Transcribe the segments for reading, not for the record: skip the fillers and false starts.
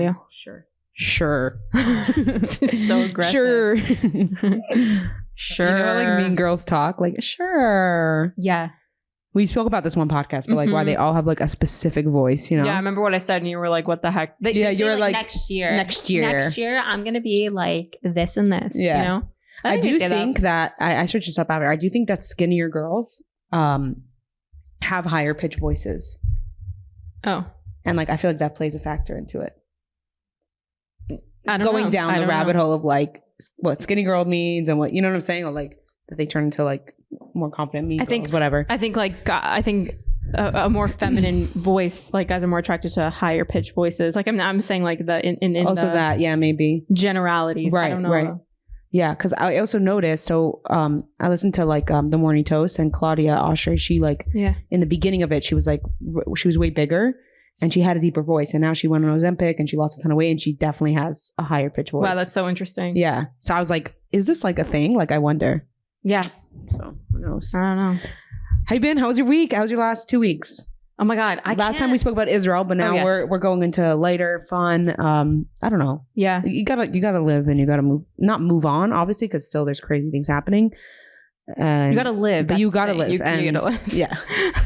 you? Sure. So aggressive. Sure. You know, like mean girls talk, like, sure. Yeah. We spoke about this one podcast, but like why they all have like a specific voice, you know? Yeah, I remember what I said and you were like, what the heck? Yeah, you were like, next year. Next year, I'm going to be like this and this, you know? I do think that I searched this up after. I do think that skinnier girls have higher pitch voices. Oh. And like, I feel like that plays a factor into it. Going down the rabbit hole of like what skinny girl means and what, you know what I'm saying? Or like that they turn into like more confident mean girls, whatever. I think a more feminine voice, like guys are more attracted to higher pitch voices. Like I'm saying like the in also the that, yeah, maybe generalities. Right, I don't know. Right. Yeah, because I also noticed, so I listened to like The Morning Toast, and Claudia Oshry, she like in the beginning of it, she was like, she was way bigger and she had a deeper voice, and now she went on Ozempic and she lost a ton of weight and she definitely has a higher pitch voice. Wow, that's so interesting. Yeah. So I was like, is this like a thing? Like, I wonder. Yeah. So who knows? I don't know. How you been? How was your week? How was your last 2 weeks? Oh my God. Last time we spoke about Israel, but now we're going into lighter, fun. I don't know. Yeah. You gotta live and you gotta not move on, obviously, because still there's crazy things happening. You gotta live, but you gotta live. You gotta live. Yeah.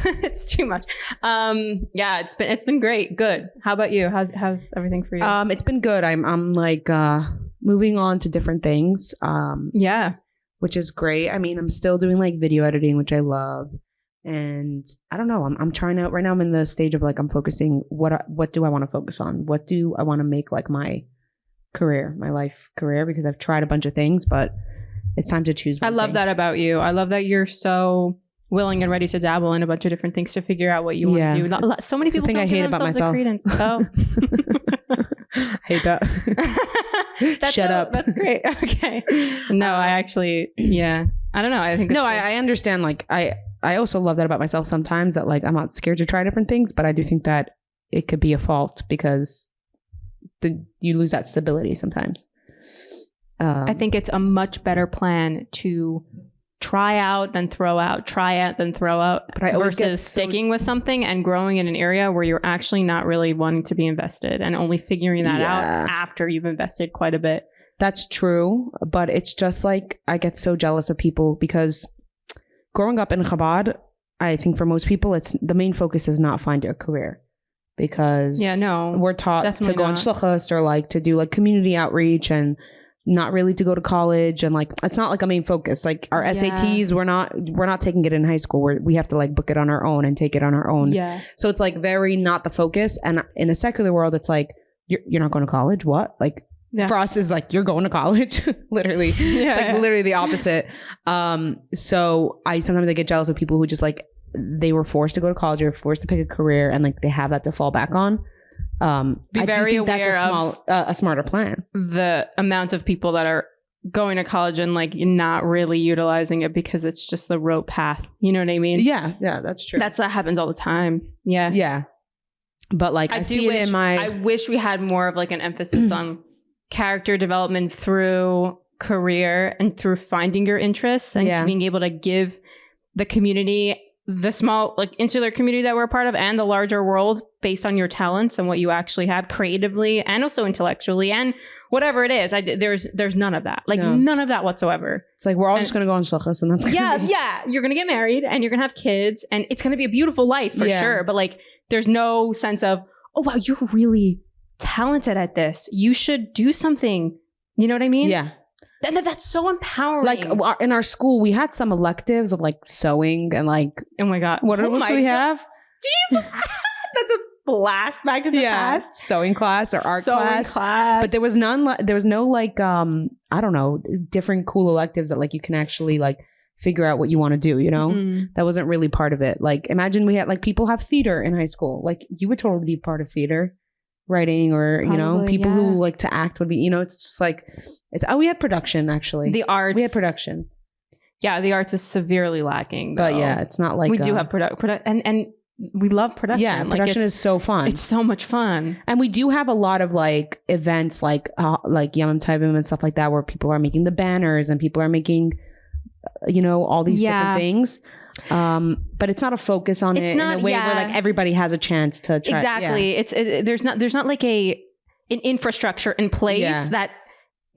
It's too much. Yeah, it's been great. Good. How about you? How's everything for you? It's been good. I'm like moving on to different things. Yeah. Which is great. I mean, I'm still doing like video editing, which I love. And I don't know. I'm trying out right now. I'm in the stage of like, I'm focusing. What do I want to focus on? What do I want to make like my career, my life career? Because I've tried a bunch of things, but it's time to choose. I love that about you. I love that you're so willing and ready to dabble in a bunch of different things to figure out what you want to do. So many people don't I hate about myself. Oh, I hate that. Shut up. That's great. Okay. No, I actually, I don't know. I think I understand. Like I also love that about myself sometimes, that like I'm not scared to try different things, but I do think that it could be a fault because you lose that stability sometimes. I think it's a much better plan to try out than throw out, try out than throw out, versus sticking with something and growing in an area where you're actually not really wanting to be invested and only figuring that out after you've invested quite a bit. That's true, but it's just like I get so jealous of people because growing up in Chabad, I think for most people, it's the main focus is not find a career, because we're taught to go on shluchos or like to do like community outreach and not really to go to college, and like it's not like a main focus. Like our SATs, we're not taking it in high school. We have to like book it on our own and take it on our own. Yeah. So it's like very not the focus. And in a secular world, it's like you're not going to college. What? Like for us is like you're going to college. Literally, it's like literally the opposite. So sometimes I get jealous of people who just like they were forced to go to college or forced to pick a career and like they have that to fall back on. Be very aware that's a smarter plan. The amount of people that are going to college and like not really utilizing it because it's just the rote path. You know what I mean? Yeah, that's true. That happens all the time. Yeah. Yeah. But like I wish we had more of like an emphasis on character development through career and through finding your interests and being able to give the community, the small like insular community that we're a part of, and the larger world based on your talents and what you actually have creatively and also intellectually and whatever it is. There's none of that. Like none of that whatsoever. It's like we're all just gonna go on shluchos and that's you're gonna get married and you're gonna have kids and it's gonna be a beautiful life for sure. But like there's no sense of, oh wow, you're really talented at this. You should do something. You know what I mean? Yeah. That's so empowering. Like in our school, we had some electives of like sewing and like, oh my God, what else do we have? That's a blast back in the past. Sewing class or art class. But there was none. There was no like, I don't know, different cool electives that like you can actually like figure out what you want to do. You know, that wasn't really part of it. Like imagine we had like people have theater in high school. Like you would totally be part of theater. Writing or probably, you know, people who like to act would be, you know, it's just like we had production. Actually the arts, we had production. The arts is severely lacking though. But it's not like we do have and we love production. Production is so fun. It's so much fun. And we do have a lot of like events like Yom Tovim and stuff like that where people are making the banners and people are making you know, all these different things. But it's not a focus on it in a way where like everybody has a chance to try. Exactly. There's not like an infrastructure in place that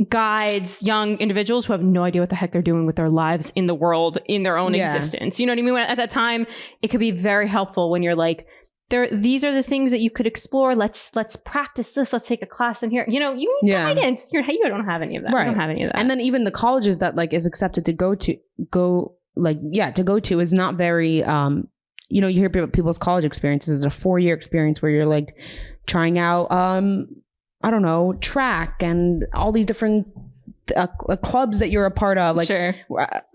guides young individuals who have no idea what the heck they're doing with their lives in the world, in their own existence. You know what I mean? At that time, it could be very helpful when you're like, these are the things that you could explore. Let's practice this. Let's take a class in here. You know, you need guidance. You don't have any of that. Right. You don't have any of that. And then even the colleges that like is accepted to go to is not very, you know, you hear people's college experiences. It's a 4-year experience where you're like trying out, I don't know, track and all these different clubs that you're a part of. Like, sure.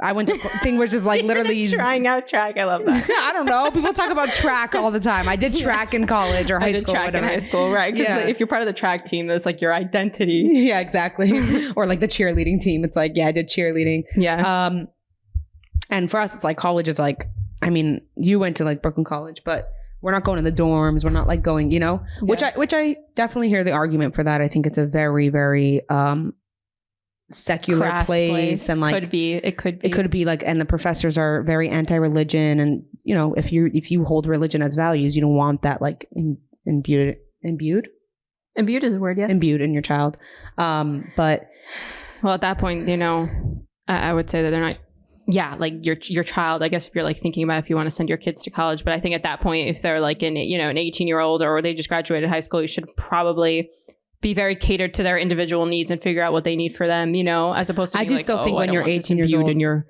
I went to a thing which is like literally trying out track. I love that. I don't know. People talk about track all the time. I did track in college or high school. Track in high school, right? Because if you're part of the track team, that's like your identity. Yeah, exactly. Or like the cheerleading team. It's like, I did cheerleading. Yeah. And for us, it's like college is like, I mean, you went to like Brooklyn College, but we're not going to the dorms. We're not like going, you know, which I definitely hear the argument for that. I think it's a very, very secular crass place. And like it could be like, and the professors are very anti-religion. And you know, if you hold religion as values, you don't want that like imbued is a word, yes. Imbued in your child. But well, at that point, you know, I would say that they're not. Yeah, like your child, I guess, if you're like thinking about if you want to send your kids to college. But I think at that point, if they're like an 18-year-old or they just graduated high school, you should probably be very catered to their individual needs and figure out what they need for them, you know, as opposed to I do like, still think when you're 18 years old in your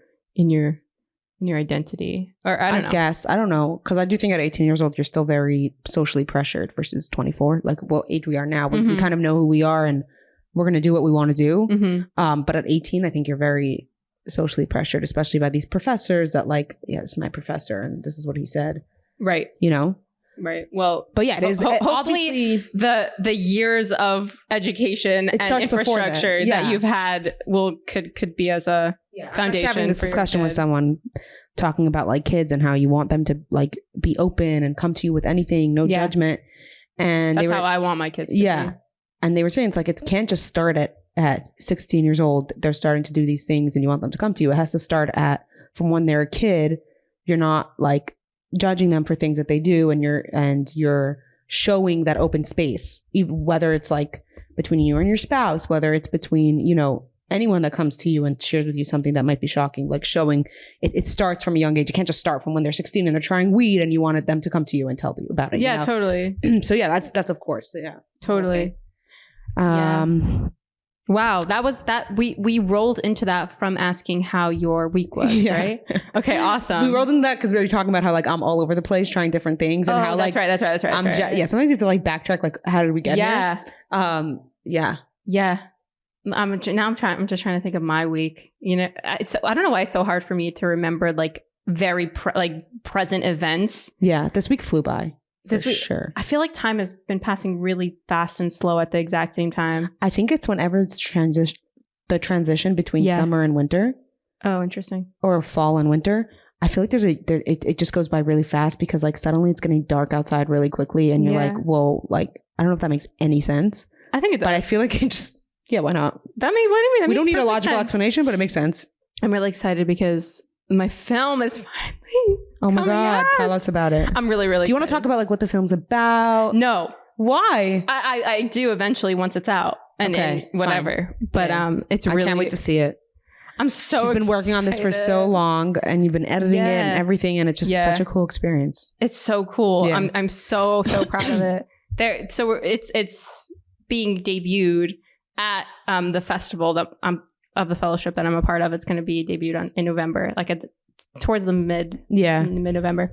identity, or I don't know, because I do think at 18 years old you're still very socially pressured versus 24, like what age we are now. We kind of know who we are and we're going to do what we want to do. But at 18, I think you're very socially pressured, especially by these professors that like, yeah, this is my professor and this is what he said, right? You know, right. Well, but yeah, it is hopefully the years of education and infrastructure that you've had could be as a foundation. Having this discussion with someone talking about like kids and how you want them to like be open and come to you with anything, no judgment, and that's how I want my kids to be. And they were saying it's like it can't just start at 16 years old. They're starting to do these things and you want them to come to you. It has to start from when they're a kid. You're not like judging them for things that they do, and you're showing that open space, whether it's like between you and your spouse, whether it's between, you know, anyone that comes to you and shares with you something that might be shocking, like showing it starts from a young age. It can't just start from when they're 16 and they're trying weed and you wanted them to come to you and tell you about it. Yeah, you know? totally. So yeah, that's of course. Yeah, totally. Okay. Wow, that was that. We rolled into that from asking how your week was, right? Okay, awesome. We rolled into that because we were talking about how like I'm all over the place trying different things and how like that's right. Yeah, sometimes you have to like backtrack. Like, how did we get here? Yeah. I'm just trying to think of my week. You know, I don't know why it's so hard for me to remember like very present events. Yeah, this week flew by. This week, sure. I feel like time has been passing really fast and slow at the exact same time. I think it's whenever it's the transition between summer and winter. Oh, interesting. Or fall and winter. I feel like it just goes by really fast because like suddenly it's getting dark outside really quickly and you're like, well, like I don't know if that makes any sense. I think it does. But I feel like it just why not? What do you mean? We don't need a logical explanation, but it makes sense. I'm really excited because my film is finally oh my God, tell us about it. I'm really, really Do you want to talk about like what the film's about? No. Why? I do eventually once it's out and whatever. Fine. But it's really... I can't wait to see it. I'm so She's been working on this for so long and you've been editing it and everything and it's just such a cool experience. It's so cool. Yeah. I'm so proud of it. So it's being debuted at the festival that of the fellowship that I'm a part of. It's going to be debuted in November, like towards the mid-November.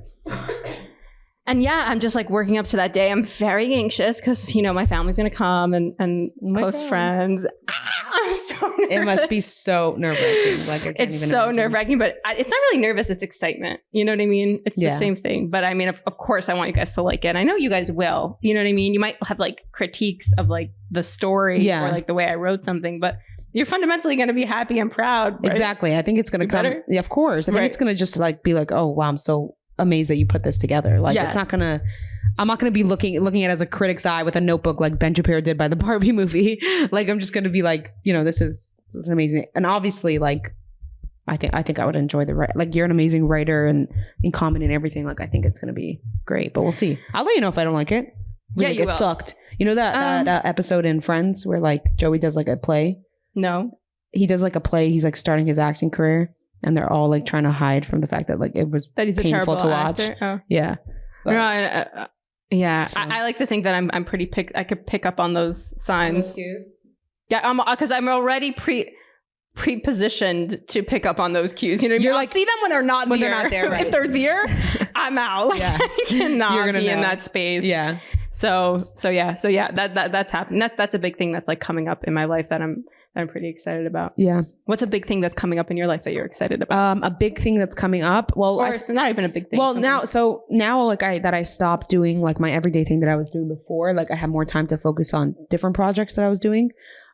And I'm just like working up to that day. I'm very anxious because, you know, my family's going to come and close friends. I'm so nervous. It must be so nerve-wracking. Like, it's so nerve-wracking, but it's not really nervous. It's excitement. You know what I mean? It's the same thing. But I mean, of course, I want you guys to like it. I know you guys will. You know what I mean? You might have like critiques of like the story or like the way I wrote something, but you're fundamentally going to be happy and proud. Right? Exactly. I think it's going to come. Better? Yeah, of course. I think it's going to just like be like, oh, wow, I'm so amazed that you put this together. Like it's not gonna, I'm not gonna be looking at it as a critic's eye with a notebook like Ben Shapiro did by the Barbie movie. Like I'm just gonna be like, you know, this is amazing. And obviously like I think I would enjoy like you're an amazing writer and in comedy and everything. Like I think it's gonna be great, but we'll see. I'll let you know if I don't like it. Yeah, like, you it will. sucked. You know that episode in Friends where like Joey does like a play? No. He does like a play. He's like starting his acting career, and they're all like trying to hide from the fact that like it was that he's painful a terrible to watch. actor. Oh. Yeah. But, no, I like to think that I'm pretty I could pick up on those signs. Yeah, because I'm already pre-positioned to pick up on those cues. You know, you're like, see them when they're not there. They're not there. Right. If they're there, I'm out. Like, Yeah. I cannot be in that space. Yeah. So yeah, that's happening. That's a big thing that's like coming up in my life that I'm pretty excited about. Yeah. What's a big thing that's coming up in your life that you're excited about? A big thing that's coming up. Well, or it's not even a big thing. Well, now like I stopped doing like my everyday thing that I was doing before. Like I have more time to focus on different projects that I was doing.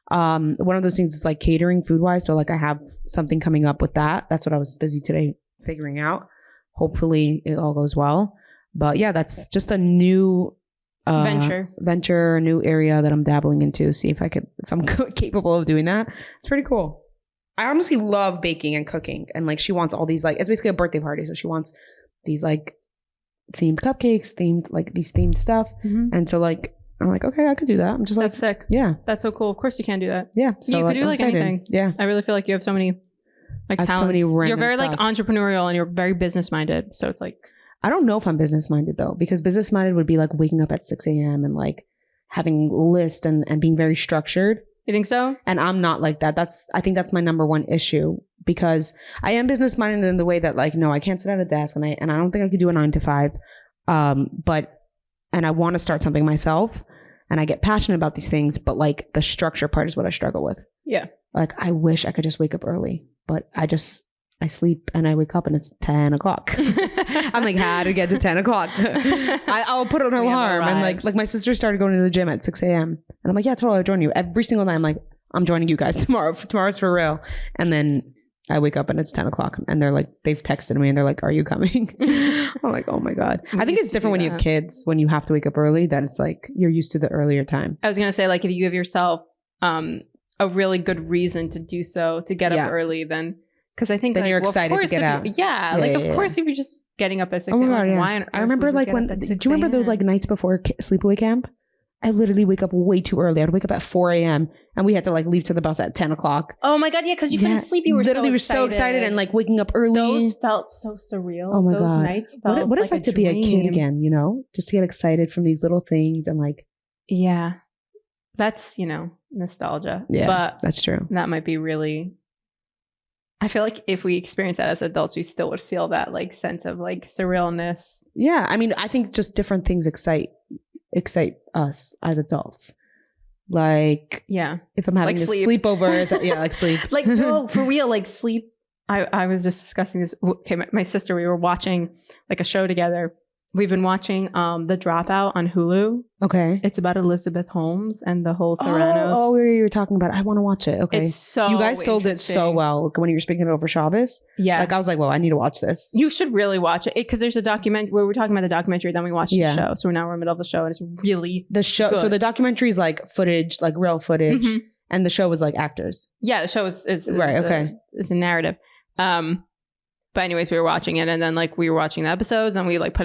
One of those things is like catering food wise. So like I have something coming up with that. That's what I was busy today figuring out. Hopefully it all goes well. But yeah, that's just a new venture, new area that I'm dabbling into. See if I'm capable of doing that. It's pretty cool. I honestly love baking and cooking, and like she wants all these like it's basically a birthday party, so she wants these like themed cupcakes, these themed stuff, and so like I'm like, okay, I could do that. I'm just like, that's sick. Yeah, that's so cool. Of course you can do that. Yeah, so you could do like anything. Yeah, I really feel like you have so many like talents. You're very like entrepreneurial and you're very business minded. So it's like. I don't know if I'm business minded though, because business minded would be like waking up at 6 a.m. and like having lists and being very structured. You think so? And I'm not like that. I think that's my number one issue, because I am business minded in the way that like, no, I can't sit at a desk and I don't think I could do a 9 to 5. But I want to start something myself and I get passionate about these things, but like the structure part is what I struggle with. Yeah. Like I wish I could just wake up early, but I sleep and I wake up and it's 10 o'clock. I'm like, how to get to 10 o'clock? I'll put an alarm. And like my sister started going to the gym at 6 a.m. And I'm like, yeah, totally, I'll join you. Every single night I'm like, I'm joining you guys tomorrow. Tomorrow's for real. And then I wake up and it's 10 o'clock and they're like, they've texted me and they're like, are you coming? I'm like, oh my God. I think it's different when you have kids, when you have to wake up early, that it's like, you're used to the earlier time. I was going to say, like, if you give yourself a really good reason to do so, to get up early, then... Because I think then you're excited to get out. Of course, if you're just getting up at 6 a.m. I remember like when, do you remember those like nights before sleepaway camp? I literally wake up way too early. I'd wake up at 4 a.m. and we had to like leave to the bus at 10 o'clock. Oh my God, yeah, because you couldn't sleep. You were literally so excited and like waking up early. Those felt so surreal. Oh my those God. Nights felt what it's like to be a kid again, you know? Just to get excited from these little things and like. Yeah. That's, nostalgia. Yeah, but that's true. That might be really... I feel like if we experience that as adults, we still would feel that like sense of like surrealness. Yeah. I mean, I think just different things excite us as adults. Like, yeah, if I'm having like a sleepover, like sleep. Like, no, for real, like sleep. I was just discussing this. Okay, my sister, we were watching like a show together. We've been watching The Dropout on Hulu. Okay. It's about Elizabeth Holmes and the whole Theranos. Oh, you were talking about it. I want to watch it. Okay. It's so You guys sold it so well when you were speaking it over Shabbos. Yeah. Like I was like, well, I need to watch this. You should really watch it because there's a document where we're talking about the documentary, then we watched the show. So we're in the middle of the show and it's really the show. good. So the documentary is like footage, like real footage. Mm-hmm. And the show was like actors. Yeah, the show is right. Okay. It's a narrative. But anyways, we were watching it and then like we were watching the episodes and we like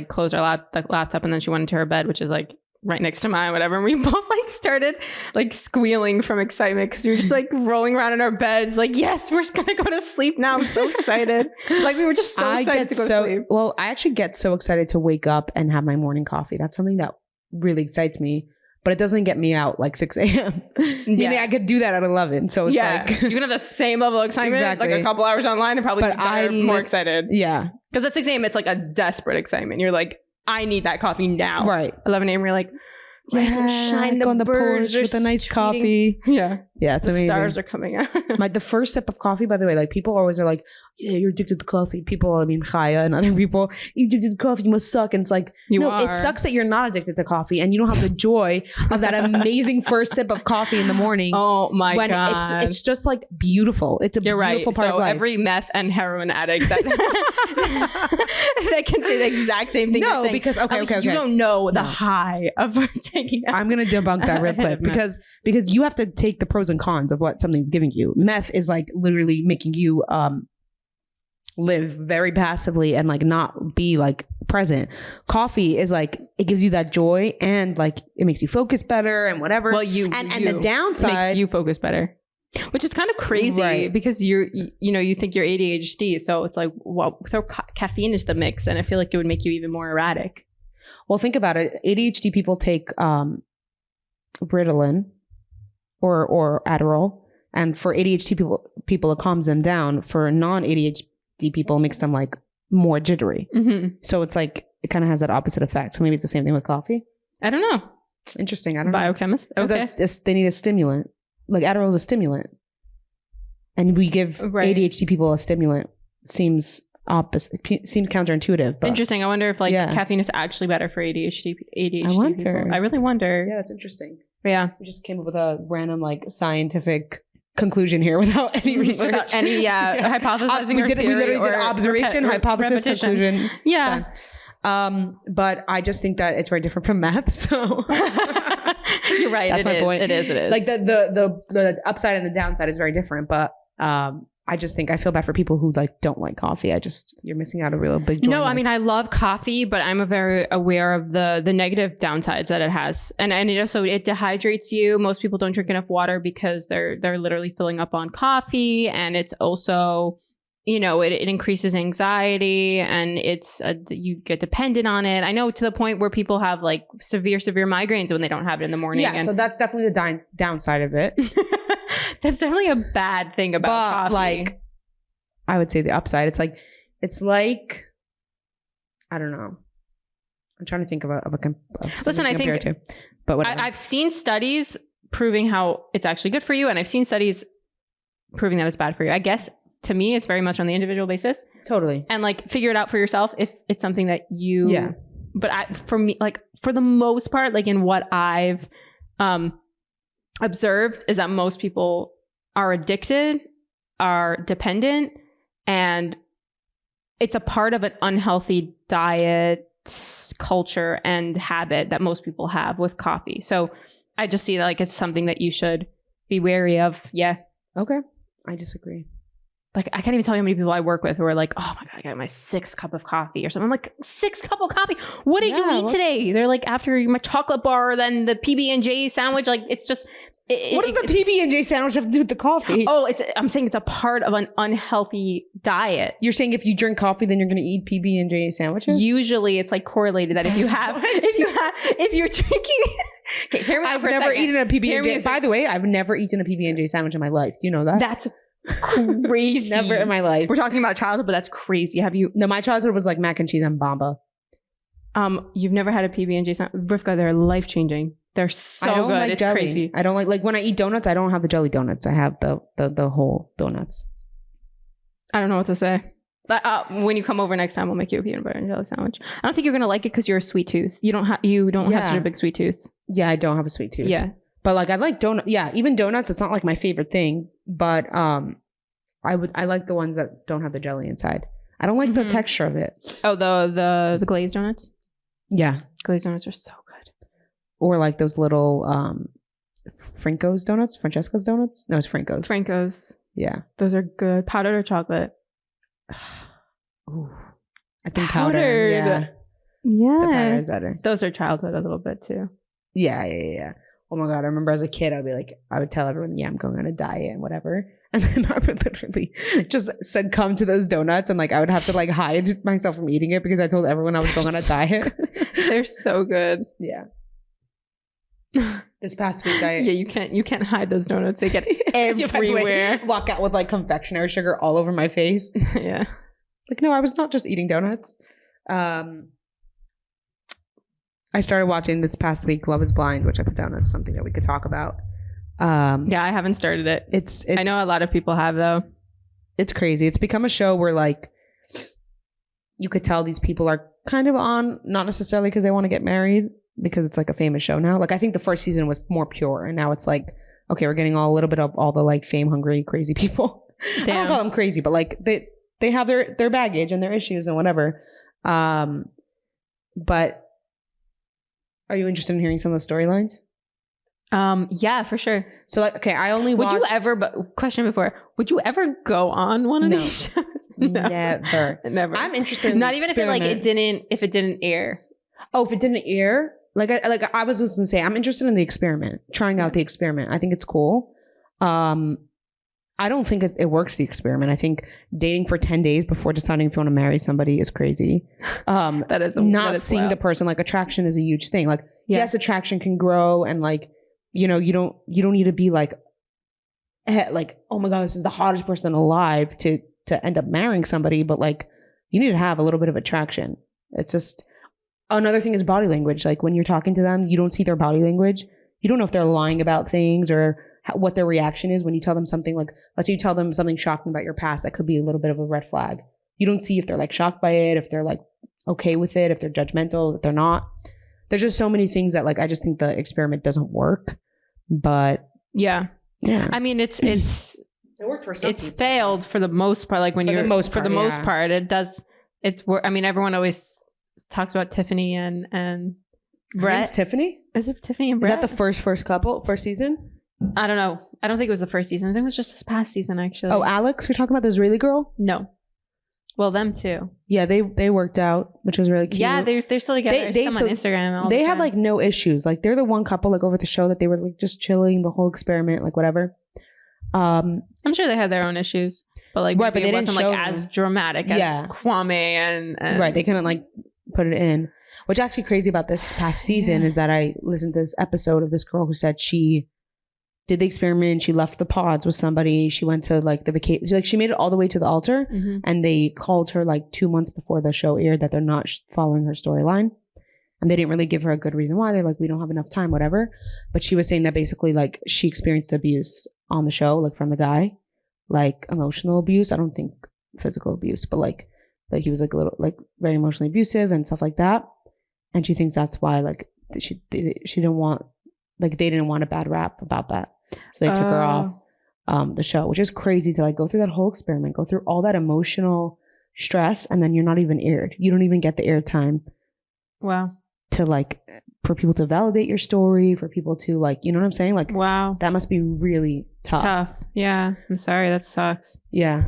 closed our laptop and then she went into her bed, which is like right next to mine, whatever. And we both like started like squealing from excitement because we were just like rolling around in our beds. Like, yes, we're just going to go to sleep now. I'm so excited. Like we were just so excited to go to sleep. Well, I actually get so excited to wake up and have my morning coffee. That's something that really excites me. But it doesn't get me out like 6 a.m. Meaning I could do that at 11. So it's like... you can have the same level of excitement, like a couple hours online and probably be more excited. Yeah. Because at 6 a.m. it's like a desperate excitement. You're like, I need that coffee now. Right. 11 a.m. you're like, rise and shine, the birds with a nice coffee. Yeah. Yeah, it's amazing. The stars are coming out. The first sip of coffee, by the way, like people always are like, yeah, you're addicted to coffee. People, I mean, Chaya and other people, you're addicted to coffee, you must suck. And it's like, it sucks that you're not addicted to coffee and you don't have the joy of that amazing first sip of coffee in the morning. Oh my God. It's just like beautiful. It's a beautiful part of life. Every meth and heroin addict that can say the exact same thing. No, because you don't know the high of taking that. I'm going to debunk that real quick because you have to take the pros and cons of what something's giving you. Meth is like literally making you live very passively and like not be like present. Coffee is like, it gives you that joy and like it makes you focus better and whatever. Well, and the downside makes you focus better, which is kind of crazy because you think you're ADHD, so it's like, well, throw caffeine into the mix, and I feel like it would make you even more erratic. Well, think about it. ADHD people take Ritalin or Adderall, and for ADHD people it calms them down. For non-ADHD people, it makes them like more jittery. Mm-hmm. So it's like it kind of has that opposite effect. So maybe it's the same thing with coffee. I don't know. Interesting. I don't Biochemist. know. Okay. They need a stimulant. Like Adderall is a stimulant, and we give ADHD people a stimulant. Seems opposite. Seems counterintuitive. But interesting. I wonder if like caffeine is actually better for ADHD I wonder. people. I really wonder. Yeah, it's interesting. Yeah, we just came up with a random like scientific conclusion here without any research, without any hypothesizing. We literally did observation, hypothesis, conclusion. Yeah. But I just think that it's very different from math. So you're right. That's my point. It is. Like the upside and the downside is very different. But I just think I feel bad for people who like don't like coffee. You're missing out a real big joy. No, I mean, I love coffee, but I'm very aware of the negative downsides that it has. And so it dehydrates you. Most people don't drink enough water because they're literally filling up on coffee. And it's also, it increases anxiety, and you get dependent on it. I know, to the point where people have like severe migraines when they don't have it in the morning. Yeah, so that's definitely the downside of it. That's definitely a bad thing about coffee. Like, I would say the upside. It's like, I don't know. I'm trying to think of listen, I think, but whatever. I've seen studies proving how it's actually good for you, and I've seen studies proving that it's bad for you. I guess to me, it's very much on the individual basis. Totally. And like, figure it out for yourself if it's something that you. Yeah. But for me, like, for the most part, like in what I've observed is that most people are addicted, are dependent, and it's a part of an unhealthy diet, culture, and habit that most people have with coffee. So I just see that like it's something that you should be wary of. Yeah. Okay. I disagree. Like, I can't even tell you how many people I work with who are like, oh my God, I got my 6th cup of coffee or something. I'm like, 6th cup of coffee? What did you eat today? They're like, after my chocolate bar, then the PB&J sandwich. Like, it's just... What does the PB&J sandwich have to do with the coffee? Oh, I'm saying it's a part of an unhealthy diet. You're saying if you drink coffee, then you're going to eat PB&J sandwiches? Usually, it's like correlated that if you have... if you're drinking... Okay, hear me out. I've never eaten a PB&J. By the way, I've never eaten a PB&J sandwich in my life. Do you know that? That's crazy. Never in my life. We're talking about childhood, but that's crazy. Have you? No, my childhood was like mac and cheese and Bamba. You've never had a PB&J sandwich? Rivka, they're life changing. They're so good. Like it's jelly. Crazy. I don't like when I eat donuts. I don't have the jelly donuts. I have the whole donuts. I don't know what to say. When you come over next time, we'll make you a peanut butter and jelly sandwich. I don't think you're gonna like it because you're a sweet tooth. You don't have such a big sweet tooth. Yeah, I don't have a sweet tooth. Yeah, but like I like donut. Yeah, even donuts. It's not like my favorite thing, but I like the ones that don't have the jelly inside. I don't like the texture of it. Oh, the glazed donuts? Yeah. Glazed donuts are so good. Or like those little Franco's donuts? Francesca's donuts? No, it's Franco's. Franco's. Yeah. Those are good. Powdered or chocolate? Ooh. I think powdered. Yeah. Yeah. The powder is better. Those are childhood a little bit too. Yeah. Oh my God. I remember as a kid, I would tell everyone, yeah, I'm going on a diet and whatever. And then I would literally just succumb to those donuts, and like I would have to like hide myself from eating it because I told everyone I was going on a diet. They're so good. Yeah. This past week, you can't hide those donuts. They get everywhere. Walk out with like confectionery sugar all over my face. Yeah. Like, no, I was not just eating donuts. I started watching this past week Love is Blind, which I put down as something that we could talk about. Yeah, I haven't started it. It's I know a lot of people have though. It's crazy. It's become a show where like you could tell these people are kind of on, not necessarily because they want to get married, because it's like a famous show now. Like I think the first season was more pure, and now it's like, okay, we're getting a little bit of all the like fame hungry crazy people. Damn. I don't call them crazy, but like they have their baggage and their issues and whatever. But are you interested in hearing some of the storylines? Yeah, for sure. So like, okay, I only watched... Would you ever, but question before, would you ever go on one of these shows? No. Never. I'm interested in not even if it didn't air. Oh, if it didn't air? Like I was just gonna say, I'm interested in the experiment, trying out the experiment. I think it's cool. I don't think it works, the experiment. I think dating for 10 days before deciding if you want to marry somebody is crazy. Not seeing the person, like attraction is a huge thing. Like, yes, attraction can grow, and like, you know, you don't need to be like, oh my God, this is the hottest person alive to end up marrying somebody. But like, you need to have a little bit of attraction. It's just, another thing is body language. Like when you're talking to them, you don't see their body language. You don't know if they're lying about things or what their reaction is when you tell them something. Like, let's say you tell them something shocking about your past, that could be a little bit of a red flag. You don't see if they're like shocked by it, if they're like okay with it, if they're judgmental, if they're not. There's just so many things that like, I just think the experiment doesn't work. But yeah. I mean, it worked for some it's people. Failed for the most part. Like when for the most part, it does. I mean, everyone always talks about Tiffany and Brett. Tiffany? Is it Tiffany and Brett? Is that the first season? I don't know. I don't think it was the first season. I think it was just this past season, actually. Oh, Alex? You're talking about the Israeli girl? No. Well, them too. Yeah, they worked out, which was really cute. Yeah, they're still together. They on Instagram. They have like no issues. Like they're the one couple like over the show that they were like just chilling the whole experiment, like whatever. I'm sure they had their own issues, but like right, but it wasn't like as dramatic as Kwame and right. They couldn't like put it in. What's actually crazy about this past season is that I listened to this episode of this girl who said she did the experiment. She left the pods with somebody. She went to like the vacation. Like she made it all the way to the altar, and they called her like 2 months before the show aired that they're not following her storyline, and they didn't really give her a good reason why. They're like, we don't have enough time, whatever. But she was saying that basically like she experienced abuse on the show, like from the guy, like emotional abuse. I don't think physical abuse, but like he was like a little like very emotionally abusive and stuff like that. And she thinks that's why like she didn't want, like they didn't want a bad rap about that. So they took her off the show, which is crazy to like go through that whole experiment, go through all that emotional stress, and then you're not even aired. You don't even get the airtime. Wow. To like, for people to validate your story, for people to like, you know what I'm saying? Like, wow. That must be really tough. Yeah. I'm sorry. That sucks. Yeah.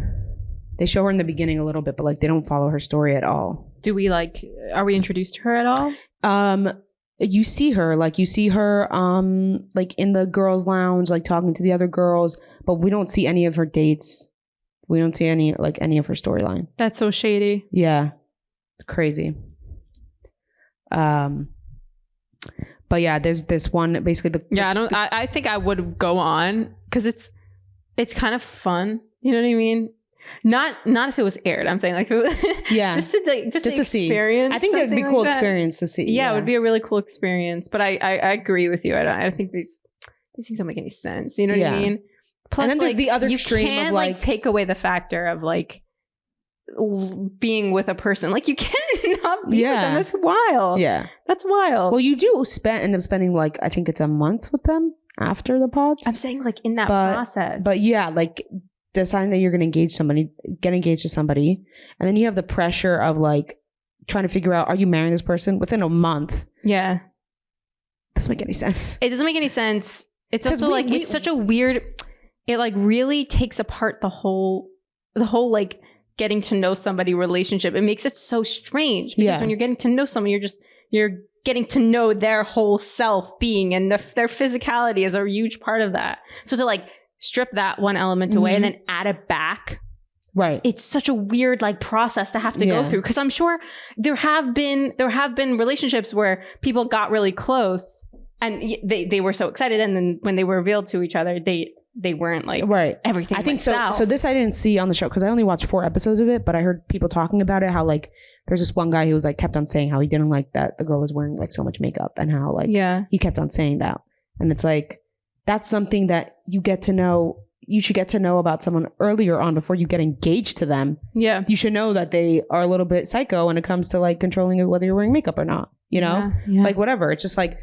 They show her in the beginning a little bit, but like they don't follow her story at all. Are we introduced to her at all? You see her like in the girls' lounge, like talking to the other girls, but we don't see any of her dates. We don't see any of her storyline. That's so shady. Yeah. It's crazy. But yeah, there's this one basically I think I would go on because it's kind of fun. You know what I mean? Not if it was aired. I'm saying like if it was, just to see. I think that'd be a cool experience to see. Yeah, it would be a really cool experience. But I agree with you. I think these things don't make any sense. You know what I mean? Plus, and then there's the other extreme can't, of like take away the factor of like being with a person. Like you cannot be with them. That's wild. Yeah, that's wild. Well, you do end up spending like I think it's a month with them after the pods. I'm saying like in that process. But yeah, like deciding that you're going to get engaged to somebody, and then you have the pressure of like trying to figure out, are you marrying this person within a month? Yeah. Doesn't make any sense. It doesn't make any sense. It's also it's such a weird, it like really takes apart the whole like getting to know somebody relationship. It makes it so strange because when you're getting to know someone, you're getting to know their whole self being, and their physicality is a huge part of that. So to like strip that one element away and then add it back. Right. It's such a weird like process to have to go through. Cause I'm sure there have been relationships where people got really close and they were so excited. And then when they were revealed to each other, they weren't like everything. I think so. So this I didn't see on the show because I only watched 4 episodes of it, but I heard people talking about it. How like there's this one guy who was like kept on saying how he didn't like that the girl was wearing like so much makeup, and how like he kept on saying that. And it's like, that's something that you should get to know about someone earlier on before you get engaged to them. Yeah. You should know that they are a little bit psycho when it comes to like controlling whether you're wearing makeup or not, you know? Yeah. Like whatever. It's just like,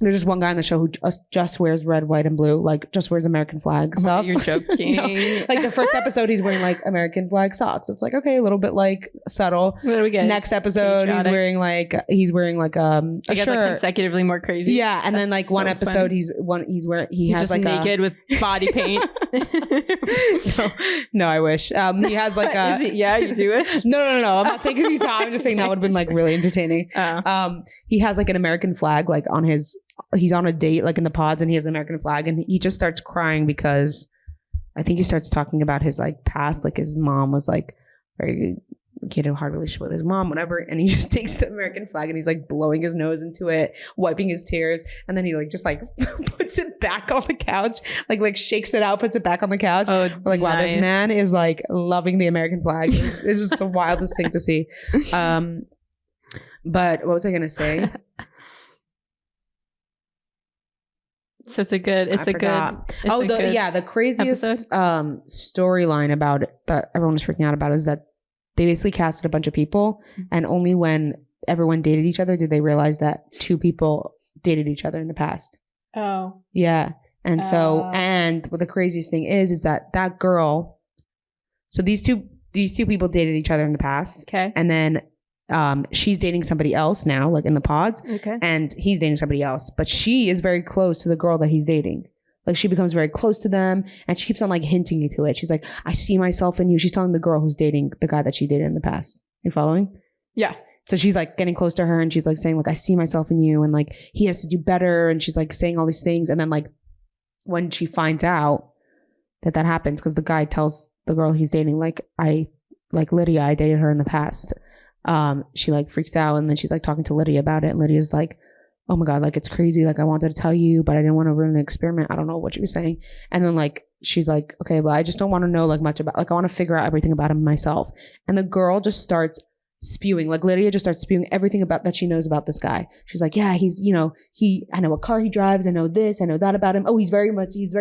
There's just one guy on the show who just wears red, white, and blue, like just wears American flag stuff. You're joking. No. Like the first episode, he's wearing like American flag socks. It's like, okay, a little bit like subtle. What do we get? Next episode, he's wearing like a shirt. Like consecutively more crazy. Yeah, and then like one episode, he's has just like naked with body paint. No, I wish. He has like a. Yeah, you do it. No. I'm not saying because you saw. I'm just saying that would have been like really entertaining. He has like an American flag like on his. He's on a date like in the pods and he has an American flag and he just starts crying because I think he starts talking about his like past, like his mom was like very, he had a hard relationship with his mom, whatever, and he just takes the American flag and he's like blowing his nose into it, wiping his tears, and then he like just like puts it back on the couch, like shakes it out, puts it back on the couch. Oh, like wow, nice. this man is like loving the American flag. It's just the wildest thing to see. But what was I gonna say? So it's a good the craziest storyline about it that everyone was freaking out about is that they basically casted a bunch of people and only when everyone dated each other did they realize that 2 people dated each other in the past. Oh. Yeah. And so and what the craziest thing is that girl, so these two people dated each other in the past. Okay. And then she's dating somebody else now, like in the pods. Okay. And he's dating somebody else. But she is very close to the girl that he's dating. Like she becomes very close to them and she keeps on like hinting to it. She's like, I see myself in you. She's telling the girl who's dating the guy that she dated in the past. You following? Yeah. So she's like getting close to her and she's like saying like, I see myself in you and like he has to do better. And she's like saying all these things. And then like when she finds out that happens, because the guy tells the girl he's dating, like Lydia, I dated her in the past. She like freaks out and then she's like talking to Lydia about it and Lydia's like, oh my god, like it's crazy, like I wanted to tell you but I didn't want to ruin the experiment. I don't know what she was saying. And then like she's like, okay, but I just don't want to know like much about, like I want to figure out everything about him myself. And the girl just starts spewing, like Lydia just starts spewing everything about that she knows about this guy. She's like, yeah, he's, you know, I know what car he drives, I know this, I know that about him. Oh, he's very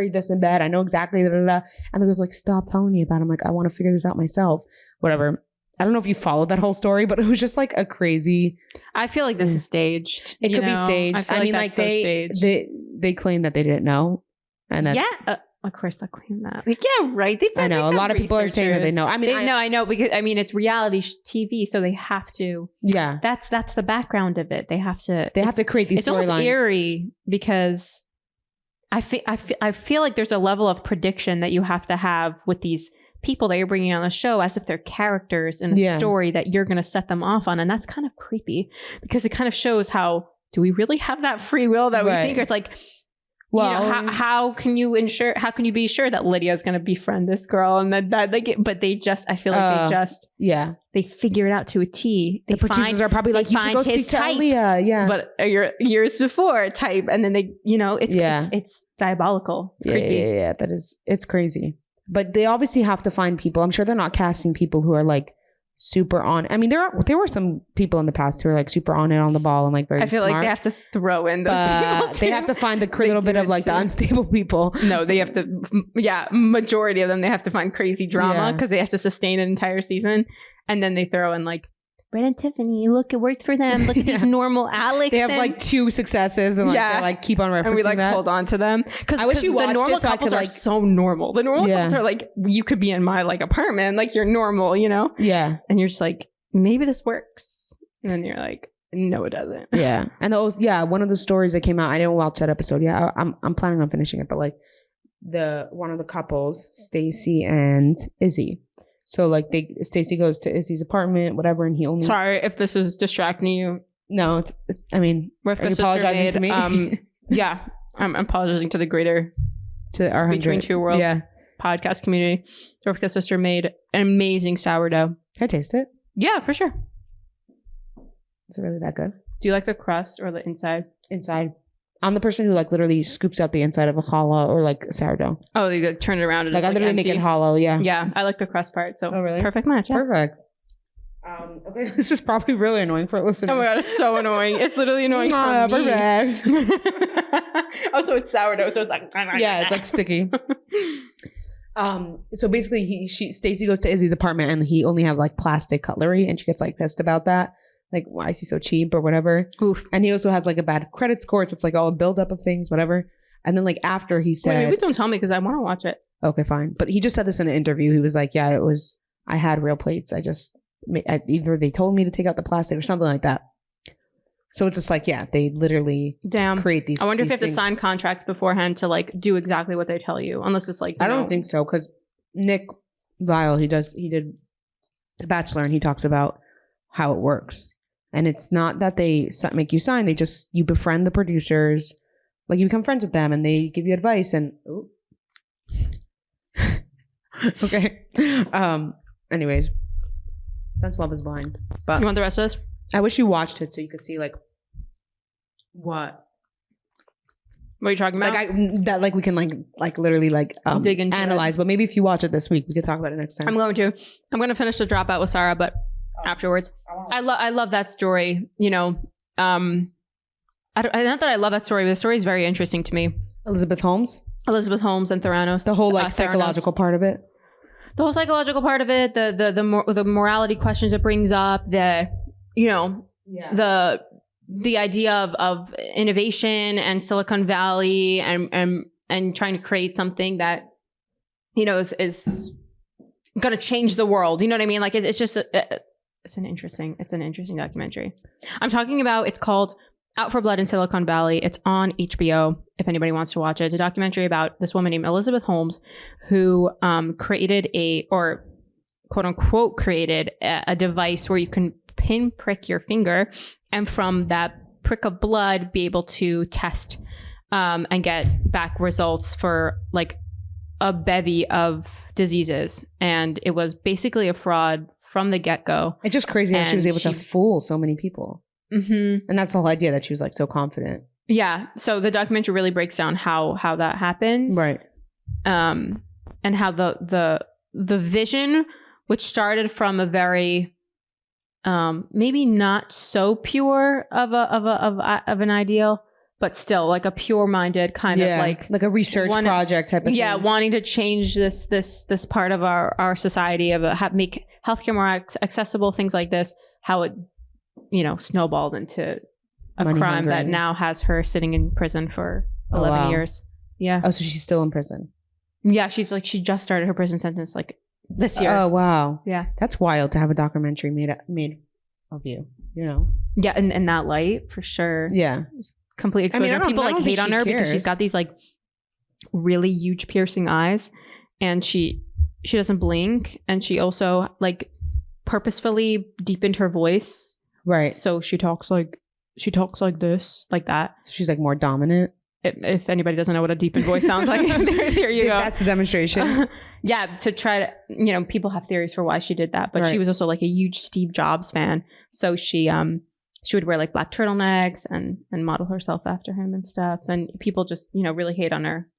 this and that, I know exactly da, da, da. And the girl's like, stop telling me about him, like I want to figure this out myself, whatever. I don't know if you followed that whole story, but it was just like a crazy. I feel like this is staged. It could be staged. I mean, like they claim that they didn't know, and that of course they'll claim that. Like, yeah, right. I know a lot of people are saying that they know. I mean, I know because I mean it's reality TV, so they have to. Yeah, that's the background of it. They have to. They have to create these storylines. It's almost eerie because I feel like there's a level of prediction that you have to have with these people that you're bringing on the show as if they're characters in a story that you're going to set them off on. And that's kind of creepy because it kind of shows how, do we really have that free will that we think? Or it's like, well, you know, how can you be sure that Lydia is going to befriend this girl and that they get, but they just, I feel like they figure it out to a T. The producers are probably like, you should go speak to Aaliyah. Yeah. But years before type. And then they, you know, it's diabolical. It's creepy. Yeah. It's crazy. But they obviously have to find people. I'm sure they're not casting people who are like super on. I mean, there were some people in the past who are like super on it on the ball and like very smart. I feel like they have to throw in those people too. They have to find the little bit of like the unstable people. No, they have to. Yeah, majority of them they have to find crazy drama because they have to sustain an entire season, and then they throw in like Brett and Tiffany. Look, it works for them. Look at these normal Alex. They have like 2 successes and like they like keep on referencing and we like that. hold on to them because I wish you watched the normal it so couples I could, are so normal. The normal couples are like, you could be in my like apartment, like you're normal, you know? Yeah, and you're just like, maybe this works, and then you're like, no, it doesn't. Yeah, and one of the stories that came out, I didn't watch that episode. Yeah, I'm planning on finishing it, but like one of the couples, Stacy and Izzy. So like Stacy goes to Izzy's apartment, whatever, and he only. Sorry if this is distracting you. No, I mean, are you apologizing to me? Yeah, I'm apologizing to the greater our Between Two Worlds podcast community. Rivka's sister made an amazing sourdough. Can I taste it? Yeah, for sure. Is it really that good? Do you like the crust or the inside? Inside. I'm the person who like literally scoops out the inside of a challah or like sourdough. Oh, you like turn it around and like I literally empty. make it hollow. Yeah. Yeah, I like the crust part. So really? Perfect match. Yeah. Perfect. Okay, this is probably really annoying for listeners. Oh my god, it's so annoying. It's literally annoying for me. Perfect. Oh, so it's sourdough, so it's like it's like sticky. So basically Stacy goes to Izzy's apartment and he only has like plastic cutlery and she gets like pissed about that. Like, why is he so cheap or whatever? Oof. And he also has like a bad credit score. So it's like all a buildup of things, whatever. And then like after he said... Wait, don't tell me because I want to watch it. Okay, fine. But he just said this in an interview. He was like, yeah, I had real plates. Either they told me to take out the plastic or something like that. So it's just like, yeah, they literally create these. I wonder if you have things. to sign contracts beforehand to like do exactly what they tell you, unless it's like, I don't think so. Cause Nick Vile, he did The Bachelor and he talks about how it works. And it's not that they make you sign. You befriend the producers, like you become friends with them and they give you advice and, okay. Anyways, that's Love is Blind. But you want the rest of this? I wish you watched it so you could see like what are you talking about? Like we can like literally like dig into analyze. But maybe if you watch it this week, we could talk about it next time. I'm going to finish the Dropout with Sarah, but afterwards. I love that story. You know, not that I love that story, but the story is very interesting to me. Elizabeth Holmes and Theranos. The whole like psychological part of it. The whole psychological part of it, the morality questions it brings up, the idea of innovation and Silicon Valley and trying to create something that, you know, is going to change the world. You know what I mean? Like it's just it's an interesting documentary. I'm talking about, it's called Out for Blood in Silicon Valley. It's on HBO if anybody wants to watch it. It's a documentary about this woman named Elizebeth Holmes who created quote unquote created a device where you can pinprick your finger and from that prick of blood be able to test and get back results for like a bevy of diseases. And it was basically a fraud from the get-go. It's just crazy how she was able to fool so many people. Mm-hmm. And that's the whole idea, that she was like so confident. Yeah. So the documentary really breaks down how that happens. Right. And how the vision, which started from a very maybe not so pure of an ideal, but still like a pure-minded kind of like a research project type of thing. Yeah, wanting to change this part of our society of make healthcare more accessible, things like this. How it, you know, snowballed into a Money crime hungry. that now has her sitting in prison for 11 years. Yeah. Oh, so she's still in prison. Yeah, she just started her prison sentence like this year. Oh wow. Yeah. That's wild to have a documentary made of you, you know? Yeah, in that light, for sure. Yeah. Complete exposure. People like hate on her because she's got these like really huge piercing eyes and she doesn't blink, and she also like purposefully deepened her voice. Right. So she talks like this, like that. So she's like more dominant. If anybody doesn't know what a deepened voice sounds like, there you go. That's the demonstration. Yeah, to try to, you know, people have theories for why she did that, but she was also like a huge Steve Jobs fan. So she would wear like black turtlenecks and model herself after him and stuff. And people just, you know, really hate on her,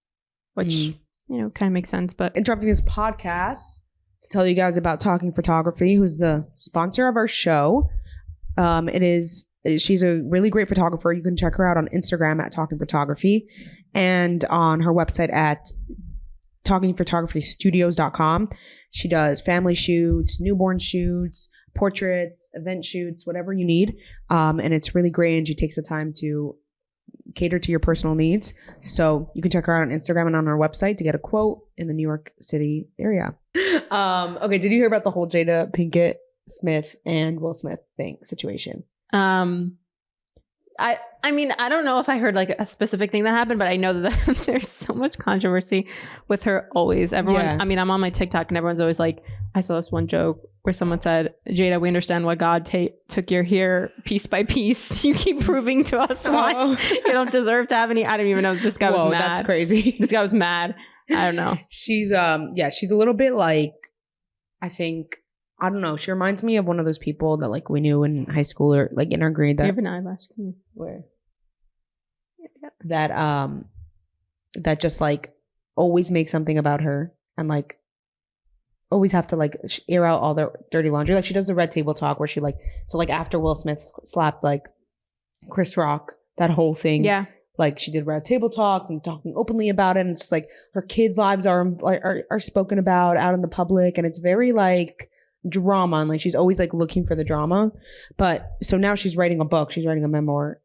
which, you know, kind of makes sense. But interrupting this podcast to tell you guys about Talking Photography, who's the sponsor of our show. She's a really great photographer. You can check her out on Instagram at Talking Photography and on her website at talkingphotographystudios.com. She does family shoots, newborn shoots, portraits, event shoots, whatever you need. And it's really great. And she takes the time to cater to your personal needs. So you can check her out on Instagram and on her website to get a quote in the New York City area. Okay. Did you hear about the whole Jada Pinkett Smith and Will Smith situation? I mean, I don't know if I heard like a specific thing that happened, but I know that there's so much controversy with her always. Everyone, I mean, I'm on my TikTok and everyone's always like, I saw this one joke where someone said, Jada, we understand why God took your hair piece by piece. You keep proving to us why you don't deserve to have any. I don't even know. This guy was mad. That's crazy. This guy was mad. I don't know. She's she's a little bit like, I don't know. She reminds me of one of those people that like we knew in high school or like in our grade. That you have an eyelash. Where? That just like always make something about her and like always have to like air out all their dirty laundry. Like she does the red table talk where she like, so like after Will Smith slapped like Chris Rock, that whole thing. Yeah. Like she did red table talks and talking openly about it. And it's just like her kids' lives are spoken about out in the public. And it's very like drama and like she's always like looking for the drama. But so now she's writing a book. She's writing a memoir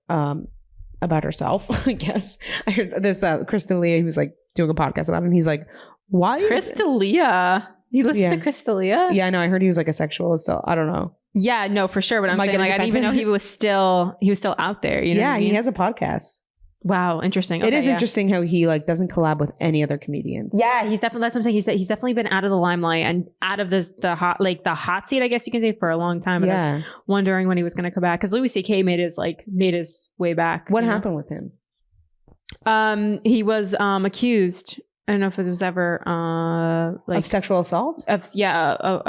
about herself, I guess. I heard this Chris D'Elia, who's like doing a podcast about it, and he's like, why Chris D'Elia? You listen to Chris D'Elia? Yeah, I know. I heard he was like a sexualist, so I don't know. Yeah, no, for sure. But I'm saying like I didn't even know he was still out there. You know what I mean? He has a podcast. Wow, interesting. It is interesting how he like doesn't collab with any other comedians. Yeah, he's definitely, that's what I'm saying. He's definitely been out of the limelight and out of the hot seat, I guess you can say, for a long time. And I was wondering when he was going to come back, because Louis C.K. made his way back. What happened with him? He was accused. I don't know if it was ever of sexual assault. A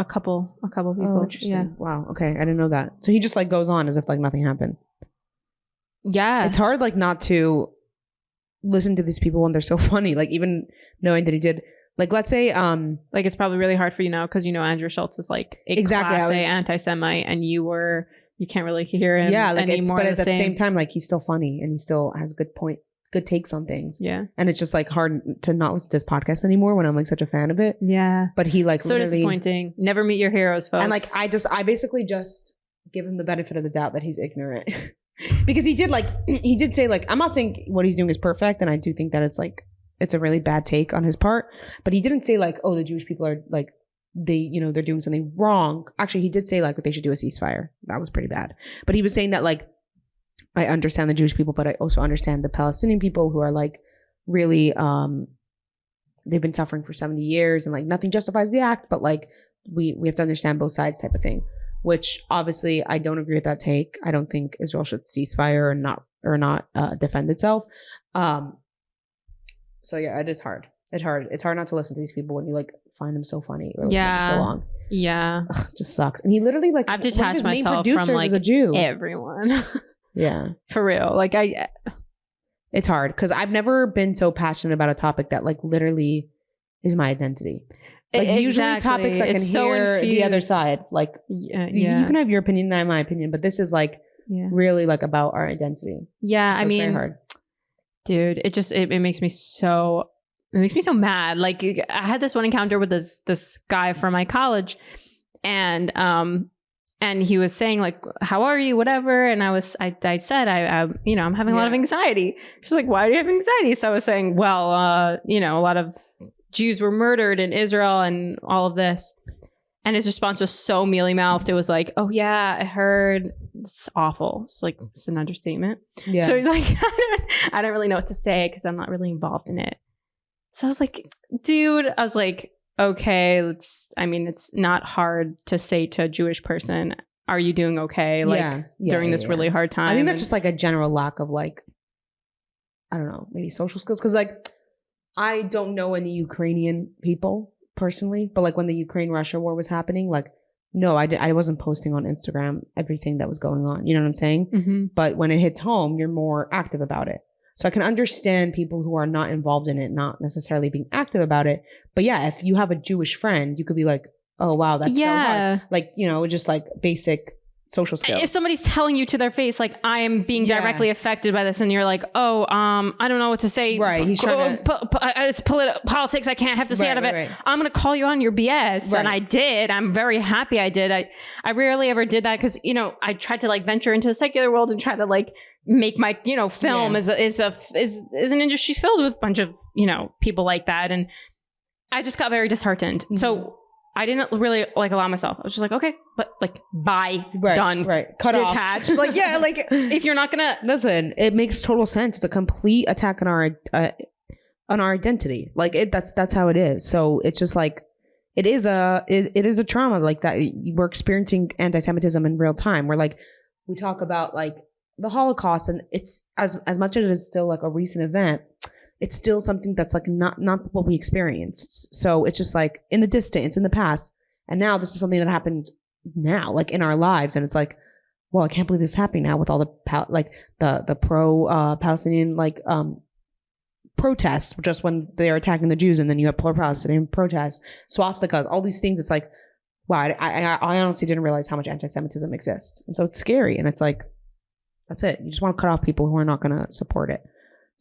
couple people. Oh, interesting. Yeah. Wow. Okay, I didn't know that. So he just like goes on as if like nothing happened. Yeah, it's hard like not to listen to these people when they're so funny. Like even knowing that he did, like let's say, like it's probably really hard for you now because you know Andrew Schulz is like a class A anti-Semite, and you can't really hear him. Yeah, like anymore. But at the same time, like he's still funny and he still has good takes on things. Yeah, and it's just like hard to not listen to his podcast anymore when I'm like such a fan of it. Yeah, but he like so disappointing. Never meet your heroes, folks. And like I basically just give him the benefit of the doubt that he's ignorant. Because he did say like, I'm not saying what he's doing is perfect, and I do think that it's a really bad take on his part, but he didn't say like, oh, the Jewish people are like, they're doing something wrong. Actually, he did say like they should do a ceasefire. That was pretty bad. But he was saying that like, I understand the Jewish people, but I also understand the Palestinian people who are like really they've been suffering for 70 years and like nothing justifies the act, but like we have to understand both sides type of thing. Which obviously I don't agree with that take. I don't think Israel should ceasefire or not defend itself. So yeah, it is hard. It's hard not to listen to these people when you like find them so funny or listen to them so long. Yeah, ugh, just sucks. And he literally like I've detached myself from like a Jew. Everyone. Yeah, for real. Like it's hard because I've never been so passionate about a topic that like literally is my identity. Like usually topics I can hear the other side. Like you can have your opinion and I have my opinion, but this is like really like about our identity. Yeah, so I mean, very hard. Dude, it makes me so mad. Like I had this one encounter with this guy from my college, and he was saying like, "How are you?" Whatever, and I said I'm having a lot of anxiety. She's like, "Why do you have anxiety?" So I was saying, well, a lot of Jews were murdered in Israel and all of this. And his response was so mealy-mouthed. It was like, oh yeah, I heard. It's awful. It's like, it's an understatement. Yeah. So he's like, I don't really know what to say because I'm not really involved in it. So I was like, dude, okay, it's not hard to say to a Jewish person, are you doing okay? Like during this really hard time. I think that's just like a general lack of like, I don't know, maybe social skills. Cause like, I don't know any Ukrainian people personally, but like when the Ukraine-Russia war was happening, like, no, I wasn't posting on Instagram everything that was going on. You know what I'm saying? Mm-hmm. But when it hits home, you're more active about it. So I can understand people who are not involved in it, not necessarily being active about it. But yeah, if you have a Jewish friend, you could be like, oh, wow, that's so hard. Like, just like basic social skills. If somebody's telling you to their face, like, I am being directly affected by this, and you're like, oh, I don't know what to say. Right. He's trying to... it's politics. I can't have to say out of it. Right. I'm going to call you on your BS. Right. And I did. I'm very happy I did. I rarely ever did that because, I tried to like venture into the secular world and try to like make my, film is an industry filled with a bunch of, people like that. And I just got very disheartened. Mm-hmm. So I didn't really like allow myself. I was just like, okay, but like, bye, done, cut detached. Off. Like, yeah, like if you're not gonna listen, it makes total sense. It's a complete attack on our identity. Like that's how it is. So it's just like it is a trauma like that. We're experiencing anti-Semitism in real time. We're like we talk about like the Holocaust, and it's as much as it is still like a recent event. It's still something that's like not what we experienced. So it's just like in the distant, it's in the past. And now this is something that happened now, like in our lives. And it's like, well, I can't believe this is happening now with all the pro Palestinian protests, just when they're attacking the Jews, and then you have pro-Palestinian protests, swastikas, all these things. It's like, wow, I honestly didn't realize how much anti-Semitism exists. And so it's scary. And it's like, that's it. You just want to cut off people who are not going to support it.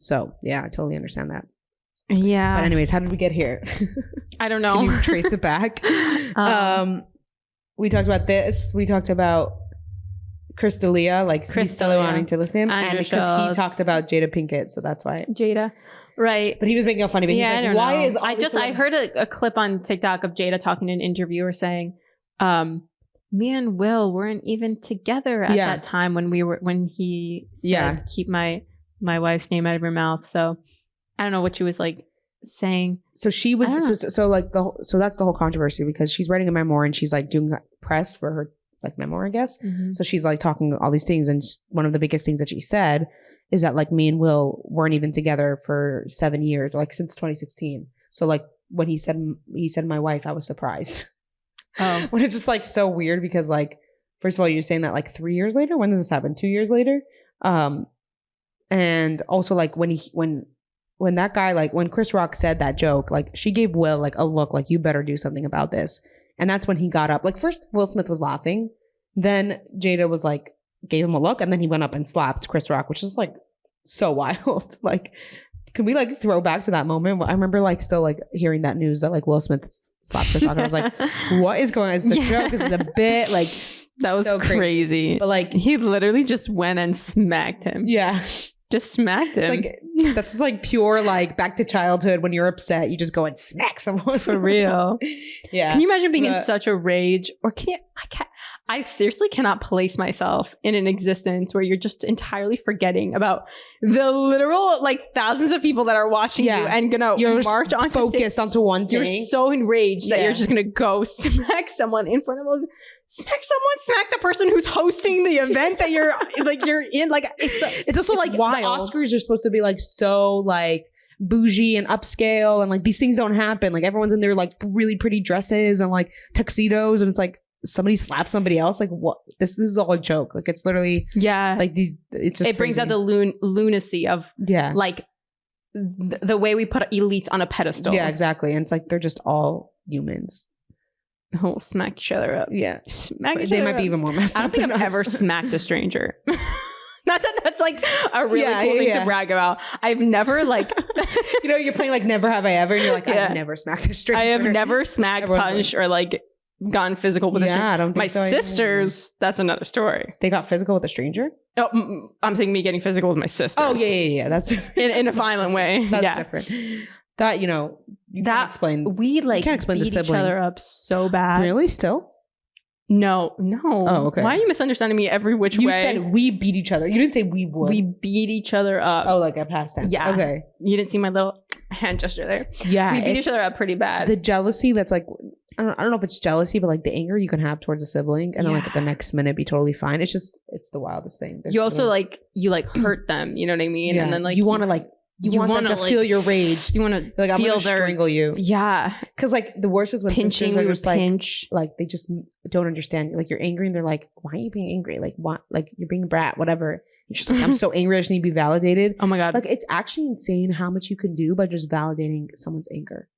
So yeah, I totally understand that. Yeah. But anyways, how did we get here? I don't know. Can you trace it back? we talked about this. We talked about Chris D'Elia, like he's still wanting to listen to him, and because he talked about Jada Pinkett, so that's why. Jada, right? But he was making it funny. But he's like, "Why is I heard a clip on TikTok of Jada talking to an interviewer saying, me and Will weren't even together at that time when he said keep my wife's name out of your mouth." So I don't know what she was like saying. So she was so that's the whole controversy, because she's writing a memoir and she's like doing press for her like memoir, I guess. Mm-hmm. So she's like talking all these things, and one of the biggest things that she said is that like me and Will weren't even together for 7 years, like since 2016. So like when he said my wife, I was surprised. Oh. When it's just like so weird, because like first of all, you're saying that like 3 years later. When did this happen? 2 years later. And also like when that guy, like when Chris Rock said that joke, like she gave Will like a look like, you better do something about this. And that's when he got up. Like first Will Smith was laughing, then Jada was like gave him a look, and then he went up and slapped Chris Rock, which is like so wild. Like, can we like throw back to that moment? I remember like still like hearing that news that like Will Smith slapped Chris Rock. And I was like, what is going on? Is this a joke? This is a bit like that was so crazy. But like he literally just went and smacked him. Yeah. Just smacked him. Like, that's just like pure like back to childhood. When you're upset, you just go and smack someone. For real. Yeah. Can you imagine being in such a rage? Or I seriously cannot place myself in an existence where you're just entirely forgetting about the literal like thousands of people that are watching you and you're march on focused onto one thing. You're so enraged that you're just gonna go smack someone in front of them. Smack the person who's hosting the event that you're in. Like it's also like wild. The Oscars are supposed to be like so like bougie and upscale, and like these things don't happen. Like everyone's in their like really pretty dresses and like tuxedos, and it's like somebody slaps somebody else. Like what? This is all a joke. Like it's literally like these. It's just brings out the lunacy of like the way we put elites on a pedestal. Yeah, exactly. And it's like they're just all humans. Oh, smack each other up. Yeah. They might be even more messed up. I don't think I've ever smacked a stranger. Not that that's like a really cool thing to brag about. I've never like... you're playing like Never Have I Ever, and you're like, I've never smacked a stranger. I have never smacked, punched, or like gone physical with a stranger. I don't think My sisters, that's another story. They got physical with a stranger? Oh, I'm saying me getting physical with my sisters. Oh, yeah. That's different. In a violent way. That's different. That, you can't explain. We like can't explain beat each other up so bad. Really? Still? No. Oh, okay. Why are you misunderstanding me every which way? You said we beat each other. You didn't say we would. We beat each other up. Oh, like a past tense. Yeah. Okay. You didn't see my little hand gesture there. Yeah. We beat each other up pretty bad. The jealousy that's like, I don't know if it's jealousy, but like the anger you can have towards a sibling, and then like the next minute be totally fine. It's the wildest thing. You also like hurt them. You know what I mean? Yeah. And then like you want to like. You want them to feel your rage. You want to like, feel I'm gonna strangle you. Yeah. Because like the worst is when pinching, sisters are just like they just don't understand. Like you're angry and they're like, why are you being angry? Like what? Like you're being a brat, whatever. You're just like, I'm so angry. I just need to be validated. Oh my God. Like it's actually insane how much you can do by just validating someone's anger.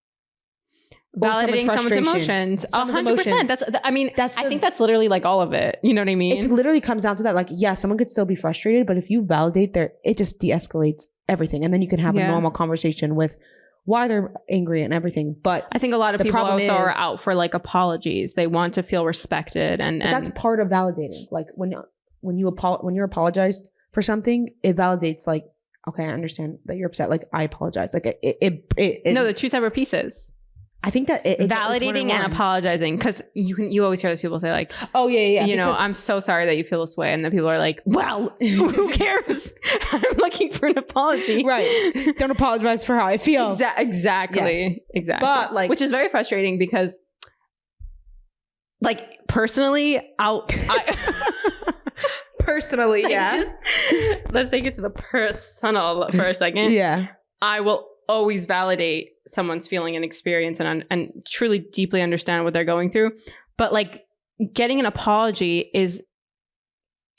Validating someone's emotions. 100%. I think that's literally like all of it. You know what I mean? It literally comes down to that. Like, yeah, someone could still be frustrated, but if you validate it just de-escalates everything. And then you can have a normal conversation with why they're angry and everything. But I think a lot of people also are out for like apologies. They want to feel respected, and that's part of validating. Like when you're apologized for something, it validates like, okay, I understand that you're upset. Like I apologize. Like no, the two separate pieces. I think that validating and apologizing, because you always hear the people say like, oh yeah, I'm so sorry that you feel this way, and then people are like, well, who cares? I'm looking for an apology, right? Don't apologize for how I feel. Exactly. But like, which is very frustrating because, like, personally, personally, let's take it to the personal for a second. Yeah, I will always validate someone's feeling and experience and truly deeply understand what they're going through. But like getting an apology is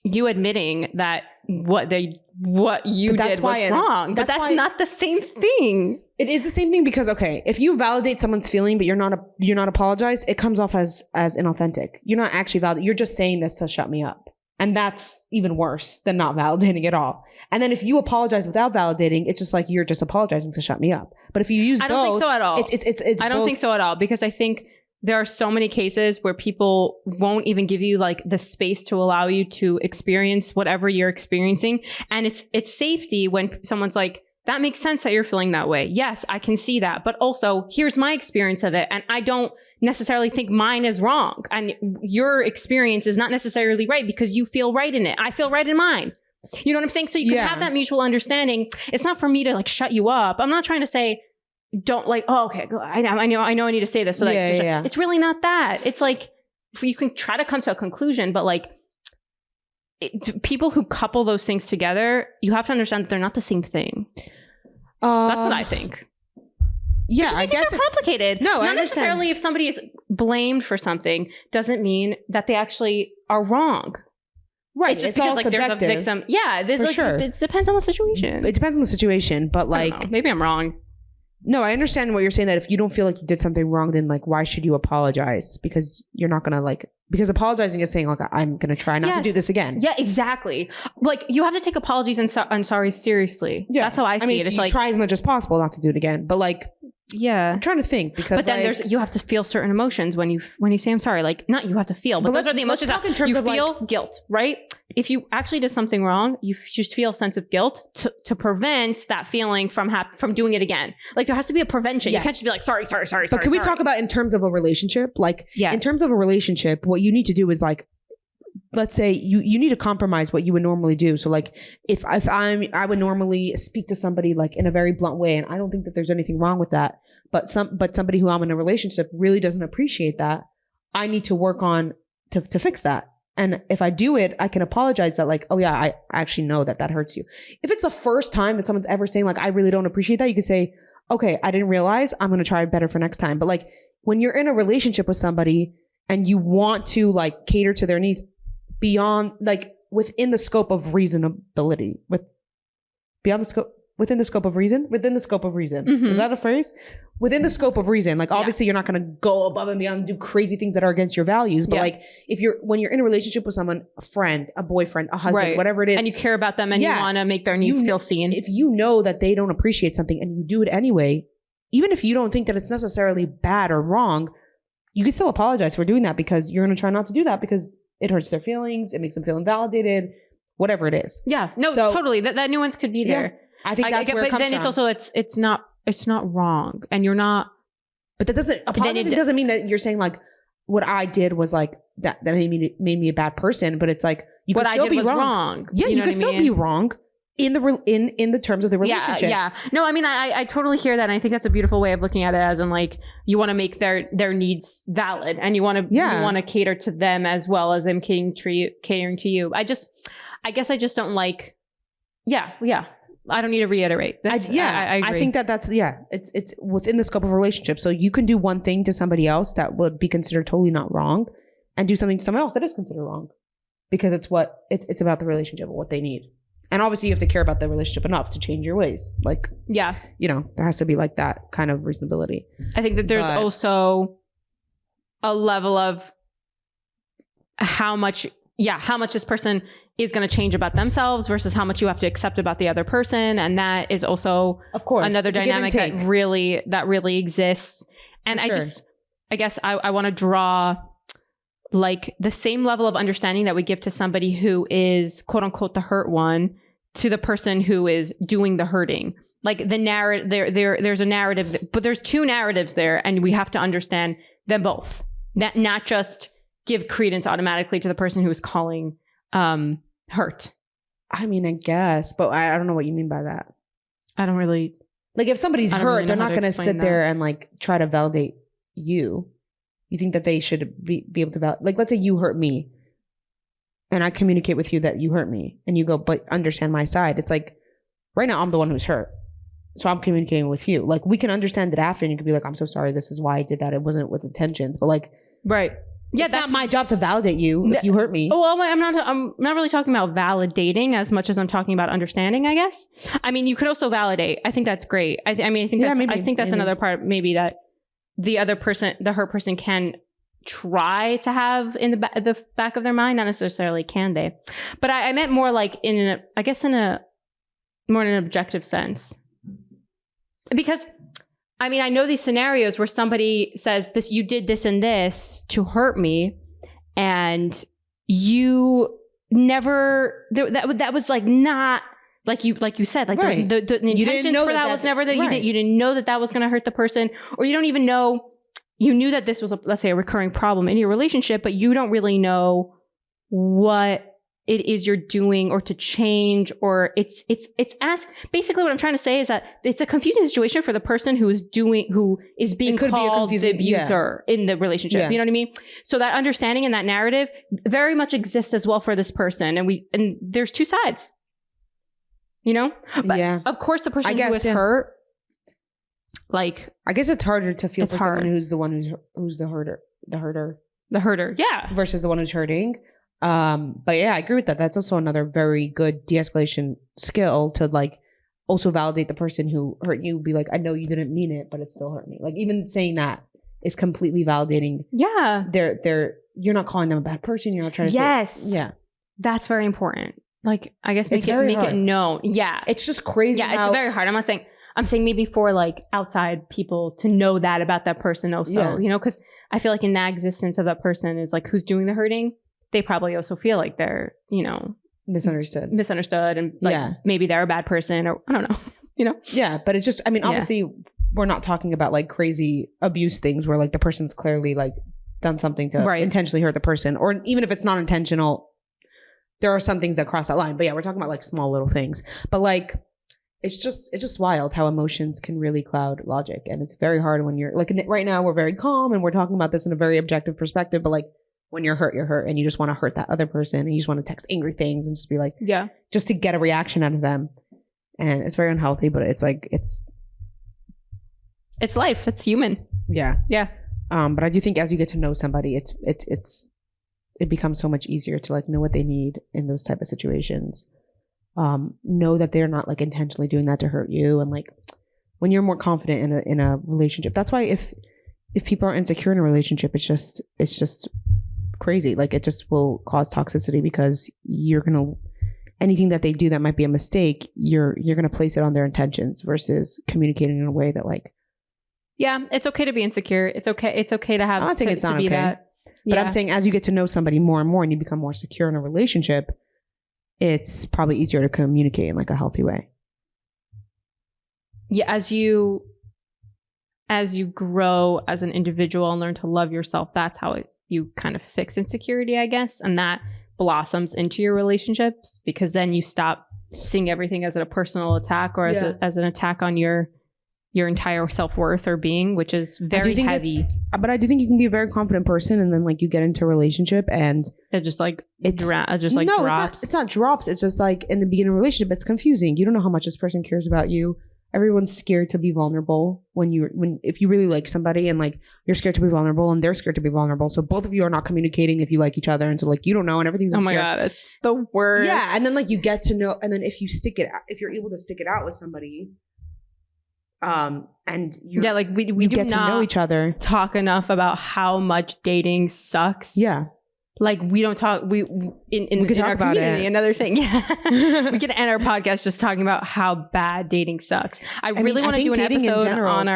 you admitting that what you did was wrong. But that's not the same thing. It is the same thing because, okay, if you validate someone's feeling but you're not apologize, it comes off as inauthentic. You're not actually validating. You're just saying this to shut me up. And that's even worse than not validating at all. And then if you apologize without validating, it's just like you're just apologizing to shut me up. But if you use both, I don't think so at all. It's I don't think so at all, because I think there are so many cases where people won't even give you like the space to allow you to experience whatever you're experiencing. And it's safety when someone's like, that makes sense that you're feeling that way. Yes, I can see that. But also, here's my experience of it. And I don't necessarily think mine is wrong. And your experience is not necessarily right because you feel right in it. I feel right in mine. You know what I'm saying? So you can have that mutual understanding. It's not for me to like shut you up. I'm not trying to say, don't like, oh, okay, I know I need to say this. So like, it's really not that. It's like, you can try to come to a conclusion, but like, people who couple those things together, you have to understand that they're not the same thing. That's what I think. Yeah, because these things are complicated. No, not necessarily if somebody is blamed for something doesn't mean that they actually are wrong. Right. It's just because like subjective. There's a victim. Yeah, there's like sure. It depends on the situation. It depends on the situation, but like maybe I'm wrong. No, I understand what you're saying, that if you don't feel like you did something wrong, then like why should you apologize? Because you're not gonna like, because apologizing is saying like, I'm gonna try not to do this again. Yeah, exactly. Like you have to take apologies and sorry seriously. Yeah, that's how I see it. It's so you like try as much as possible not to do it again, but like. Yeah, I'm trying to think because but then like, you have to feel certain emotions when you say I'm sorry. Like not you have to feel, but those are the emotions. You feel like, guilt, right? If you actually did something wrong, you just feel a sense of guilt to prevent that feeling from doing it again. Like there has to be a prevention. Yes. You can't just be like sorry. But can we talk about in terms of a relationship? Like in terms of a relationship, what you need to do is like, let's say you need to compromise what you would normally do. So like if I would normally speak to somebody like in a very blunt way, and I don't think that there's anything wrong with that, but somebody who I'm in a relationship really doesn't appreciate that, I need to work on to fix that. And if I do it, I can apologize that like, oh yeah, I actually know that hurts you. If it's the first time that someone's ever saying like, I really don't appreciate that, you could say, okay, I didn't realize, I'm going to try better for next time. But like when you're in a relationship with somebody and you want to like cater to their needs, beyond like within the scope of reasonability, within the scope of reason. Mm-hmm. Is that a phrase? Within the scope of reason. Like obviously you're not going to go above and beyond and do crazy things that are against your values. But like when you're in a relationship with someone, a friend, a boyfriend, a husband, whatever it is. And you care about them and you want to make their needs feel seen. If you know that they don't appreciate something and you do it anyway, even if you don't think that it's necessarily bad or wrong, you can still apologize for doing that because you're going to try not to do that because it hurts their feelings. It makes them feel invalidated, whatever it is. Yeah, no, totally. That nuance could be there. I think that's where it comes from. But then it's also, it's not wrong. And you're not. But that doesn't, apologizing doesn't mean that you're saying like, what I did was like, that made me a bad person. But it's like, you could still be wrong. Yeah, you could still be wrong in the terms of the relationship. Yeah. No, I mean, I totally hear that. And I think that's a beautiful way of looking at it, as in like, you want to make their needs valid and you want to cater to them as well as them catering to you. I guess I just don't like, I don't need to reiterate. I agree. I think that's, it's within the scope of a relationship. So you can do one thing to somebody else that would be considered totally not wrong and do something to someone else that is considered wrong because it's about the relationship and what they need. And obviously you have to care about the relationship enough to change your ways. Like, there has to be like that kind of reasonability. I think that there's also a level of how much this person is going to change about themselves versus how much you have to accept about the other person. And that is also, of course, another dynamic that really exists. And I guess I want to draw like the same level of understanding that we give to somebody who is quote unquote the hurt one to the person who is doing the hurting. Like the narrative, there's a narrative, but there's two narratives there, and we have to understand them both. That not just give credence automatically to the person who is calling hurt. I mean, I guess, but I don't know what you mean by that. I don't really like if somebody's hurt, really they're not going to sit there and like try to validate you. You think that they should be able to validate, like let's say you hurt me and I communicate with you that you hurt me and you go, but understand my side. It's like right now I'm the one who's hurt. So I'm communicating with you. Like we can understand it after and you can be like, I'm so sorry. This is why I did that. It wasn't with intentions, but like, right. Yeah, that's not my job to validate you if you hurt me. Oh, well, I'm not really talking about validating as much as I'm talking about understanding, I guess. I mean, you could also validate. I think that's great. I think that's another part maybe that the other person, the hurt person can try to have in the back of their mind. Not necessarily can they. But I meant more like in an objective sense. Because I mean, I know these scenarios where somebody says this, you did this and this to hurt me, and you never, that was like not like you said, like right. the intentions for that was never that right. you didn't know that was going to hurt the person, or you don't even know, you knew that this was let's say a recurring problem in your relationship, but you don't really know what it is you're doing or to change, or it's as basically what I'm trying to say is that it's a confusing situation for the person who is being called the abuser in the relationship. Yeah. You know what I mean? So that understanding and that narrative very much exists as well for this person. And there's two sides, you know? But of course the person who is hurt, like, I guess it's harder to feel for someone who's the one who's the herder. Yeah. Versus the one who's hurting. But yeah, I agree with that. That's also another very good de-escalation skill to like also validate the person who hurt you. Be like, I know you didn't mean it, but it still hurt me. Like even saying that is completely validating. Yeah. You're not calling them a bad person. You're not trying to say, yeah. That's very important. Like, I guess make it known. Yeah. It's just crazy. Yeah. It's very hard. I'm saying maybe for like outside people to know that about that person also, you know, because I feel like in that existence of that person is like who's doing the hurting. They probably also feel like they're, you know, misunderstood and like maybe they're a bad person, or I don't know, you know? Yeah. But it's just, I mean, obviously we're not talking about like crazy abuse things where like the person's clearly like done something to intentionally hurt the person, or even if it's not intentional, there are some things that cross that line. But yeah, we're talking about like small little things, but like, it's just wild how emotions can really cloud logic. And it's very hard when you're like, right now we're very calm and we're talking about this in a very objective perspective, but like, when you're hurt, and you just want to hurt that other person, and you just want to text angry things and just be like, just to get a reaction out of them. And it's very unhealthy, but it's like, it's life. It's human. Yeah. Yeah. But I do think as you get to know somebody, it becomes so much easier to like know what they need in those type of situations. Know that they're not like intentionally doing that to hurt you. And like when you're more confident in a relationship, that's why if people are insecure in a relationship, it's just crazy. Like it just will cause toxicity because anything that they do that might be a mistake, you're gonna place it on their intentions versus communicating in a way that like, it's okay to be insecure. It's okay to have. I'm not saying it's not okay, that. But I'm saying as you get to know somebody more and more and you become more secure in a relationship, it's probably easier to communicate in like a healthy way. Yeah, as you grow as an individual and learn to love yourself, that's how you kind of fix insecurity, I guess. And that blossoms into your relationships, because then you stop seeing everything as a personal attack or as an attack on your entire self-worth or being, which is very heavy. But I do think you can be a very confident person and then like you get into a relationship and it just like drops. It's not drops. It's just like in the beginning of a relationship, it's confusing. You don't know how much this person cares about you. Everyone's scared to be vulnerable if you really like somebody and like you're scared to be vulnerable and they're scared to be vulnerable. So both of you are not communicating if you like each other. And so like, you don't know and everything's obscure. Oh my God, it's the worst. Yeah. And then like you get to know, and then if you're able to stick it out with somebody, and we get to know each other. Talk enough about how much dating sucks. Yeah. Like we don't talk. We could talk about community. Another thing, we could end our podcast just talking about how bad dating sucks. I really want to do an episode on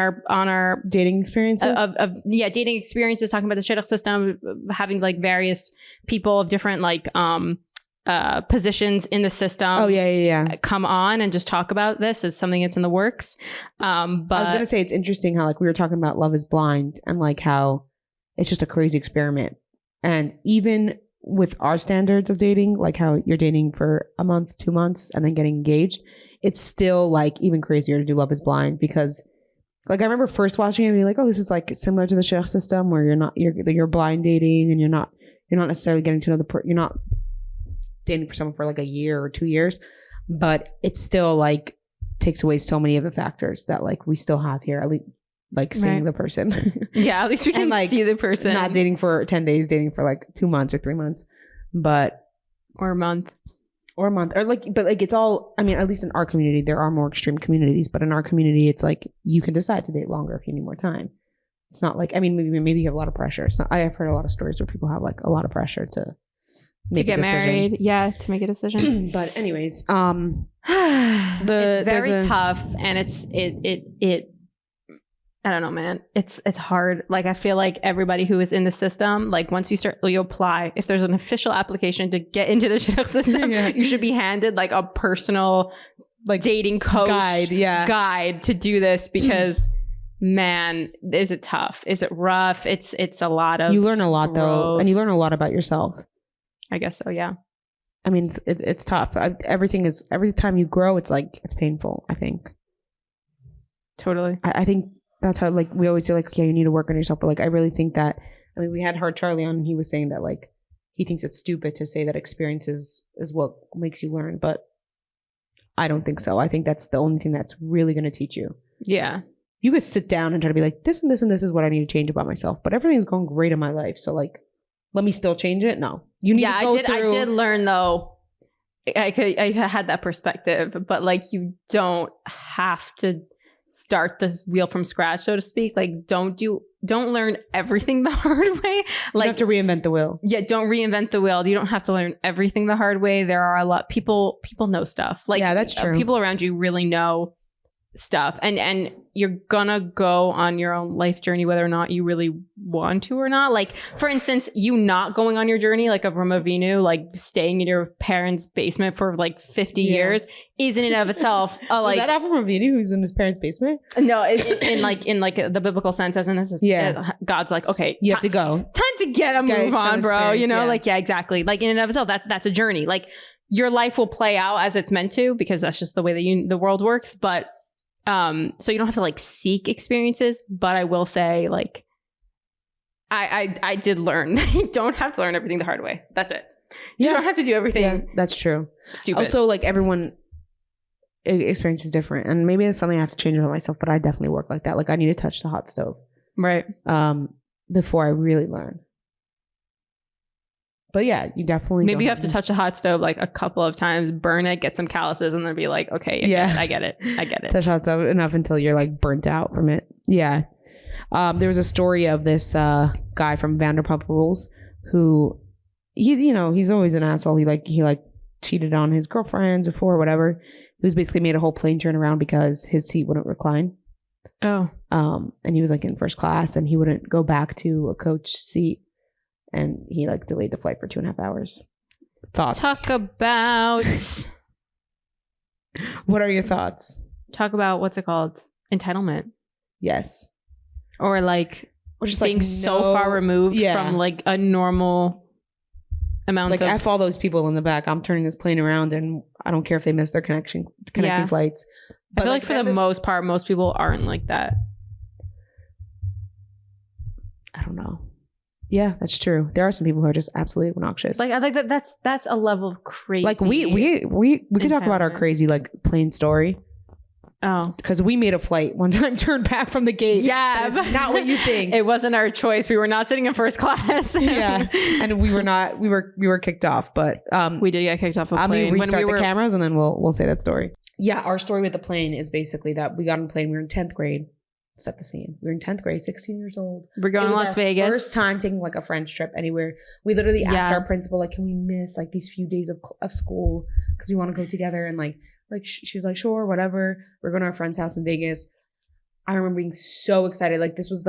our dating experiences dating experiences, talking about the shidduch system, having like various people of different like positions in the system. Come on and just talk about this as something that's in the works. But I was gonna say it's interesting how like we were talking about Love is Blind and like how it's just a crazy experiment. And even with our standards of dating, like how you're dating for a month, 2 months, and then getting engaged, it's still like even crazier to do Love is Blind because like I remember first watching it and being like, oh, this is like similar to the shidduch system where you're blind dating and you're not necessarily getting to know you're not dating for someone for like a year or 2 years, but it still like takes away so many of the factors that like we still have here, at least like seeing the person. Yeah, at least we can like see the person. Not dating for 10 days, dating for like 2 months or 3 months, or a month. Or like, but like it's all, I mean, at least in our community, there are more extreme communities, but in our community, it's like you can decide to date longer if you need more time. It's not like, I mean, maybe you have a lot of pressure. So I have heard a lot of stories where people have like a lot of pressure to get married. Yeah, to make a decision. But anyways, it's very tough, and I don't know, man. It's hard. Like, I feel like everybody who is in the system, like once you apply, if there's an official application to get into the shidduch system, you should be handed like a personal like dating coach guide to do this, because man, is it tough? Is it rough? It's a lot of, you learn a lot though, and you learn a lot about yourself. I guess so. Yeah. I mean, it's tough. Every time you grow, it's like, it's painful, I think. Totally. I think that's how, like, we always say, like, yeah, you need to work on yourself. But, like, I really think that, I mean, we had Hard Charlie on, and he was saying that, like, he thinks it's stupid to say that experience is what makes you learn. But I don't think so. I think that's the only thing that's really going to teach you. Yeah. You could sit down and try to be like, this and this and this is what I need to change about myself. But everything's going great in my life. So, like, let me still change it? No. You need to go through. I did learn, though. I had that perspective. But, like, you don't have to start this wheel from scratch, so to speak. Like, don't learn everything the hard way. Like, you have to reinvent the wheel. Yeah, don't reinvent the wheel. You don't have to learn everything the hard way. There are a lot people know stuff. Like, yeah, that's true. People around you really know stuff, and you're gonna go on your own life journey whether or not you really want to or not. Like, for instance, you not going on your journey like of Ramavinu, like staying in your parents' basement for like 50 years is in and of itself like, is that Avram Avinu who's in his parents' basement? No, in like the biblical sense, as in this is, God's like, okay, you have to go, time to get a move on, bro, you know, like, yeah, exactly, like in and of itself, that's a journey. Like, your life will play out as it's meant to, because that's just the way that the world works. But so you don't have to like seek experiences, but I will say, like, I did learn. You don't have to learn everything the hard way. That's it. You don't have to do everything. Yeah, that's true. Stupid. Also, like, everyone experience is different, and maybe it's something I have to change about myself. But I definitely work like that. Like, I need to touch the hot stove, right? Before I really learn. But yeah, you definitely maybe you have to touch a hot stove like a couple of times, burn it, get some calluses, and then be like, okay, I get it. Touch hot stove enough until you're like burnt out from it. Yeah. There was a story of this guy from Vanderpump Rules who he's always an asshole. He cheated on his girlfriends before or whatever. He was basically made a whole plane turn around because his seat wouldn't recline. Oh. And he was like in first class, and he wouldn't go back to a coach seat. And he like delayed the flight for 2.5 hours. Thoughts? Talk about. What are your thoughts? Talk about, what's it called? Entitlement. Yes. Or like, or just being like so far removed from like a normal amount of. Like, F all those people in the back. I'm turning this plane around, and I don't care if they miss their connecting flights. But I feel like for the most part, most people aren't like that. I don't know. Yeah, that's true. There are some people who are just absolutely obnoxious. Like, I think that's a level of crazy. Like, we could talk about our crazy like plane story. Oh, because we made a flight one time, turned back from the gate. Yeah, that's not what you think. It wasn't our choice. We were not sitting in first class. Yeah, and we were kicked off. But we did get kicked off a plane. I'm gonna restart the cameras, and then we'll say that story. Yeah, our story with the plane is basically that we got on a plane. We were in 10th grade. Set the scene. We were in 10th grade, 16 years old. We're going to Las Vegas. First time taking like a French trip anywhere. We literally asked our principal, like, can we miss like these few days of school because we want to go together? And like she was like, sure, whatever. We're going to our friend's house in Vegas. I remember being so excited. Like, this was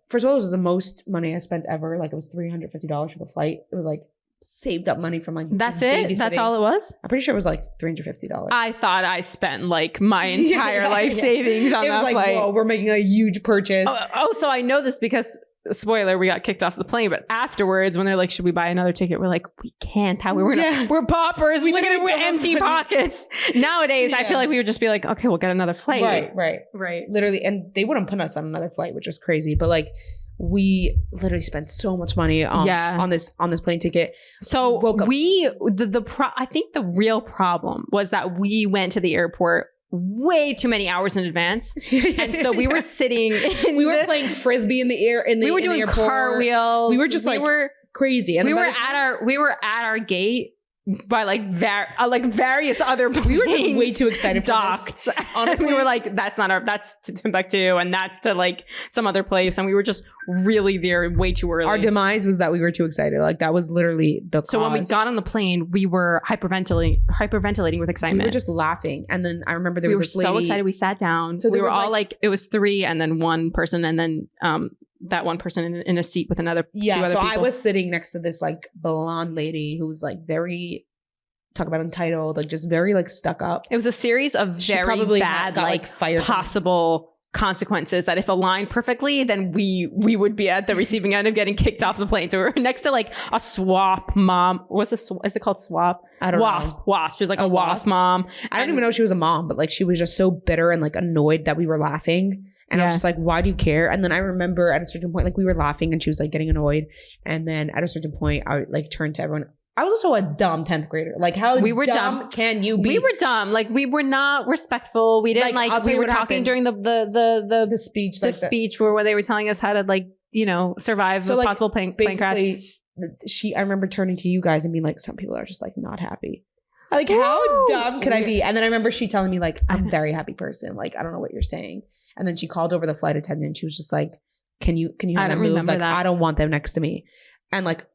first of all, it was the most money I spent ever. Like, it was $350 for the flight. It was like saved up money from like, that's it. That's all it was. I'm pretty sure it was like $350. I thought I spent like my entire life savings on that flight. It was like, whoa, we're making a huge purchase. So I know this because, spoiler, we got kicked off the plane. But afterwards, when they're like, should we buy another ticket? We're like, we can't. How we're paupers. Look at it, we're empty pockets. Nowadays, I feel like we would just be like, okay, we'll get another flight. Right. Literally, and they wouldn't put us on another flight, which was crazy. But like, we literally spent so much money on this plane ticket. So I think the real problem was that we went to the airport way too many hours in advance, and so we were sitting. We were playing frisbee in the air. We were doing cartwheels. We were just crazy. And we were at our gate by like various other planes. We were just way too excited for this. Honestly, we were like, that's to Timbuktu and that's to like some other place, and we were just really there way too early. Our demise was that we were too excited. Like that was literally the cause. So when we got on the plane, we were hyperventilating with excitement. We were just laughing, and then I remember there was this lady. We were so excited. We sat down. So we were all like, it was 3 and then one person, and then that one person in a seat with two other people. So I was sitting next to this like blonde lady who was like very, talk about entitled, like just very like stuck up. It was a series of very bad like possible consequences that if aligned perfectly, then we would be at the receiving end of getting kicked off the plane. So we were next to like a SWAP mom. Is it called SWAP? I don't know. Wasp. She was like a WASP mom. I don't even know she was a mom, but like she was just so bitter and like annoyed that we were laughing. And I was just like, why do you care? And then I remember at a certain point, like we were laughing and she was like getting annoyed. And then at a certain point, I like turned to everyone. I was also a dumb 10th grader. Like how we were dumb can you be? We were dumb. Like we were not respectful. We didn't like we were talking during the speech. The speech where they were telling us how to like, you know, survive a possible plane crash. I remember turning to you guys and being like, some people are just like not happy. Like how dumb could I be? And then I remember she telling me like, I'm a very happy person. Like, I don't know what you're saying. And then she called over the flight attendant. She was just like, can you have them move? Like, I don't want them next to me. And like,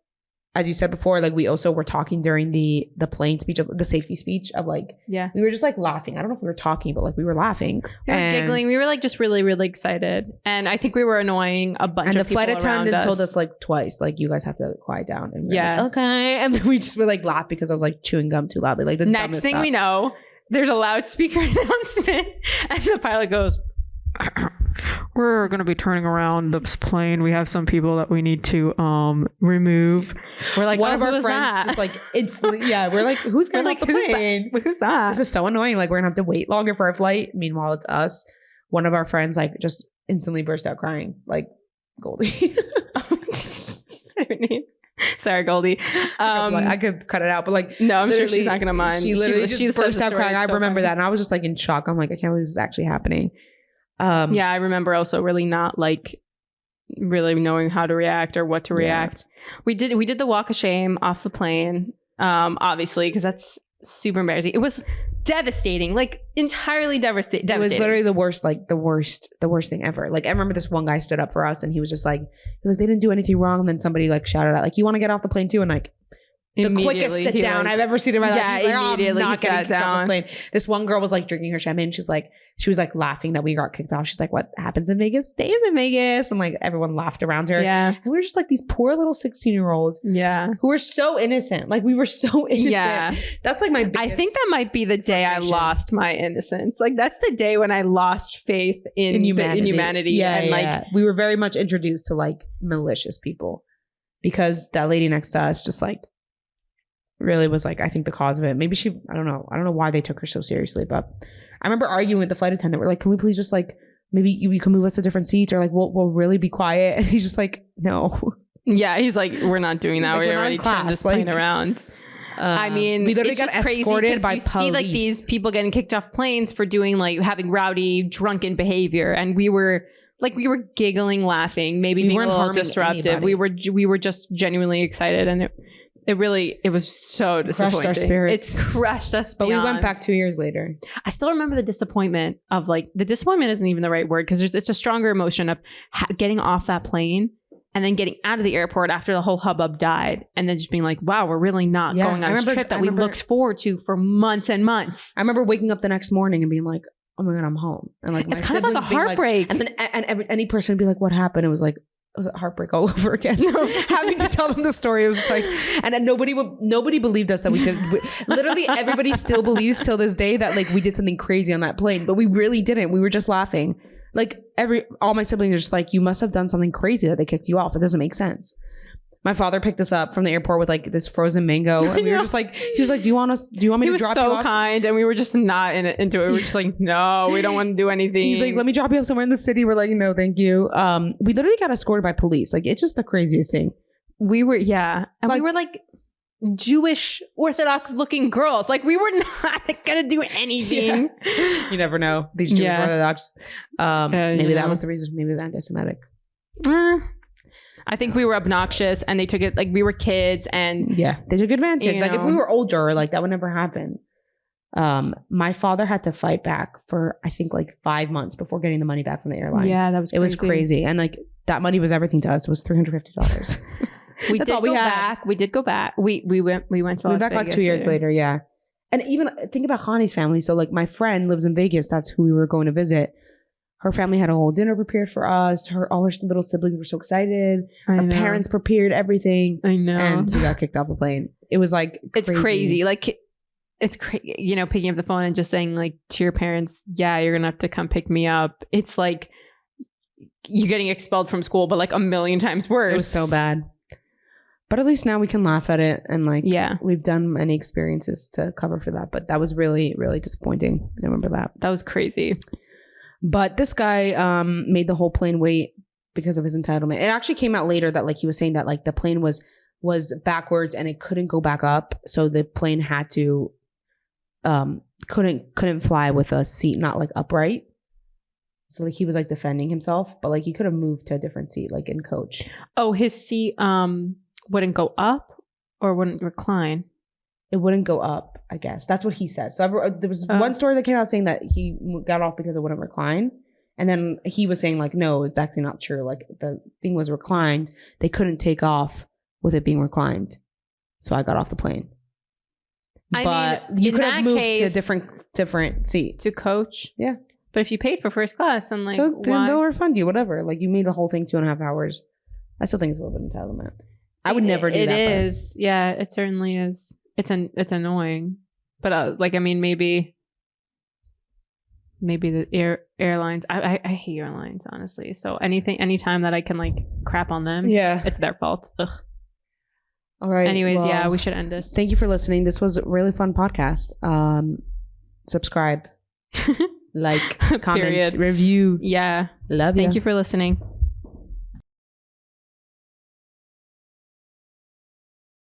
as you said before, like we also were talking during the plane speech of the safety speech of like, we were just like laughing. I don't know if we were talking, but like we were laughing. We were giggling. We were like just really, really excited. And I think we were annoying a bunch of people. And the flight attendant told us like twice, like you guys have to quiet down. And we were like, okay. And then we just were like laugh because I was like chewing gum too loudly. Like the next thing we know, there's a loudspeaker announcement and the pilot goes, we're going to be turning around this plane. We have some people that we need to remove. We're like, one of our friends just like we're like, who's going to off the plane? Who's that? This is so annoying. Like we're gonna have to wait longer for our flight. Meanwhile, it's us. One of our friends like just instantly burst out crying, like Goldie. Sorry, Goldie. I could cut it out, but like, no, I'm sure she's not gonna mind. She literally just burst out crying. I remember that, and I was just like in shock. I'm like, I can't believe this is actually happening. I remember also really not like really knowing how to react or what to react. We did the walk of shame off the plane, obviously, because that's super embarrassing. It was devastating, like entirely devastating. It was literally the worst thing ever. Like I remember this one guy stood up for us and he was just like they didn't do anything wrong. And then somebody like shouted out like, you want to get off the plane too? And like the quickest sit down I've ever seen in my life. He's like, immediately I'm not getting kicked off this plane. This one girl was like drinking her champagne. She was like laughing that we got kicked off. She's like, what happens in Vegas stays in Vegas. And like everyone laughed around her. Yeah. And we were just like these poor little 16-year-olds. Yeah. Who were so innocent. Like we were so innocent. Yeah. That's like my biggest I think that might be the day I lost my innocence. Like that's the day when I lost faith in humanity. Yeah. And like we were very much introduced to like malicious people because that lady next to us just like really was like, I think the cause of it. Maybe I don't know why they took her so seriously, but I remember arguing with the flight attendant. We're like, can we please just like, maybe you can move us to different seats or like, we'll really be quiet. And he's just like, no. Yeah. He's like, we're not doing that. Like, we already turned this plane around. I mean, we literally got escorted by police. You see like these people getting kicked off planes for doing like having rowdy, drunken behavior. And we were giggling, laughing, maybe being a little disruptive. Anybody. We were just genuinely excited. And it was so disappointing. Crushed our spirits. It's crushed us beyond. But we went back 2 years later. I still remember the disappointment of like, the disappointment isn't even the right word because it's a stronger emotion of getting off that plane and then getting out of the airport after the whole hubbub died and then just being like, wow, we're really not going on this trip that we looked forward to for months and months. I remember waking up the next morning and being like, oh my God, I'm home. And like, my it's kind of like a heartbreak. Like, and then any person would be like, what happened? It was like, it was a heartbreak all over again. Having to tell them the story, it was just like, and then nobody believed us that we did. Literally, everybody still believes till this day that like we did something crazy on that plane, but we really didn't. We were just laughing. Like all my siblings are just like, you must have done something crazy that they kicked you off. It doesn't make sense. My father picked us up from the airport with like this frozen mango, and we were just like, he was like, do you want me to drop you off? He was so kind, and we were just not into it. We were just like, no, we don't want to do anything. He's like, let me drop you off somewhere in the city. We're like, no, thank you. We literally got escorted by police. Like, it's just the craziest thing. We were, and we were like Jewish Orthodox looking girls. Like, we were not gonna do anything. Yeah. You never know. These Jewish Orthodox. Maybe that was the reason. Maybe it was anti-Semitic. I think we were obnoxious and they took it like we were kids and yeah, they took advantage. You Like if know. we were older, like that would never happen. My father had to fight back for I think like 5 months before getting the money back from the airline. yeah, that was crazy. It was crazy. And like that money was everything to us. It was $350. We That's did all we go had. back. We did go back. We went to We Las went back like Vegas 2 years later, yeah. And even think about Connie's family. So like my friend lives in Vegas. That's who we were going to visit. Her family had a whole dinner prepared for us. All her little siblings were so excited. Her parents prepared everything. I know. And we got kicked off the plane. It was like It's crazy. Like it's crazy, you know, picking up the phone and just saying like to your parents, yeah, you're gonna have to come pick me up. It's like you getting expelled from school, but like a million times worse. It was so bad. But at least now we can laugh at it. And like, yeah, we've done many experiences to cover for that. But that was really, really disappointing. I remember that. That was crazy. But this guy made the whole plane wait because of his entitlement. It actually came out later that like he was saying that like the plane was backwards and it couldn't go back up. So the plane had to couldn't fly with a seat not like upright. So like he was like defending himself, but like he could have moved to a different seat like in coach. Oh, his seat wouldn't go up or wouldn't recline. It wouldn't go up, I guess. That's what he says. So there was one story that came out saying that he got off because it wouldn't recline. And then he was saying like, no, it's actually not true. Like the thing was reclined. They couldn't take off with it being reclined. So I got off the plane. But you could have moved to a different seat. To coach? Yeah. But if you paid for first class, then like, so then they'll refund you, whatever. Like you made the whole thing 2.5 hours. I still think it's a little bit entitlement. I would never do that. It is. Yeah, it certainly is. It's annoying. But like, I mean, maybe the airlines. I hate airlines, honestly. So anytime that I can like crap on them, yeah, it's their fault. Ugh. All right. Anyways, yeah, we should end this. Thank you for listening. This was a really fun podcast. Subscribe, like, comment, review. Yeah. Love you. Thank you for listening.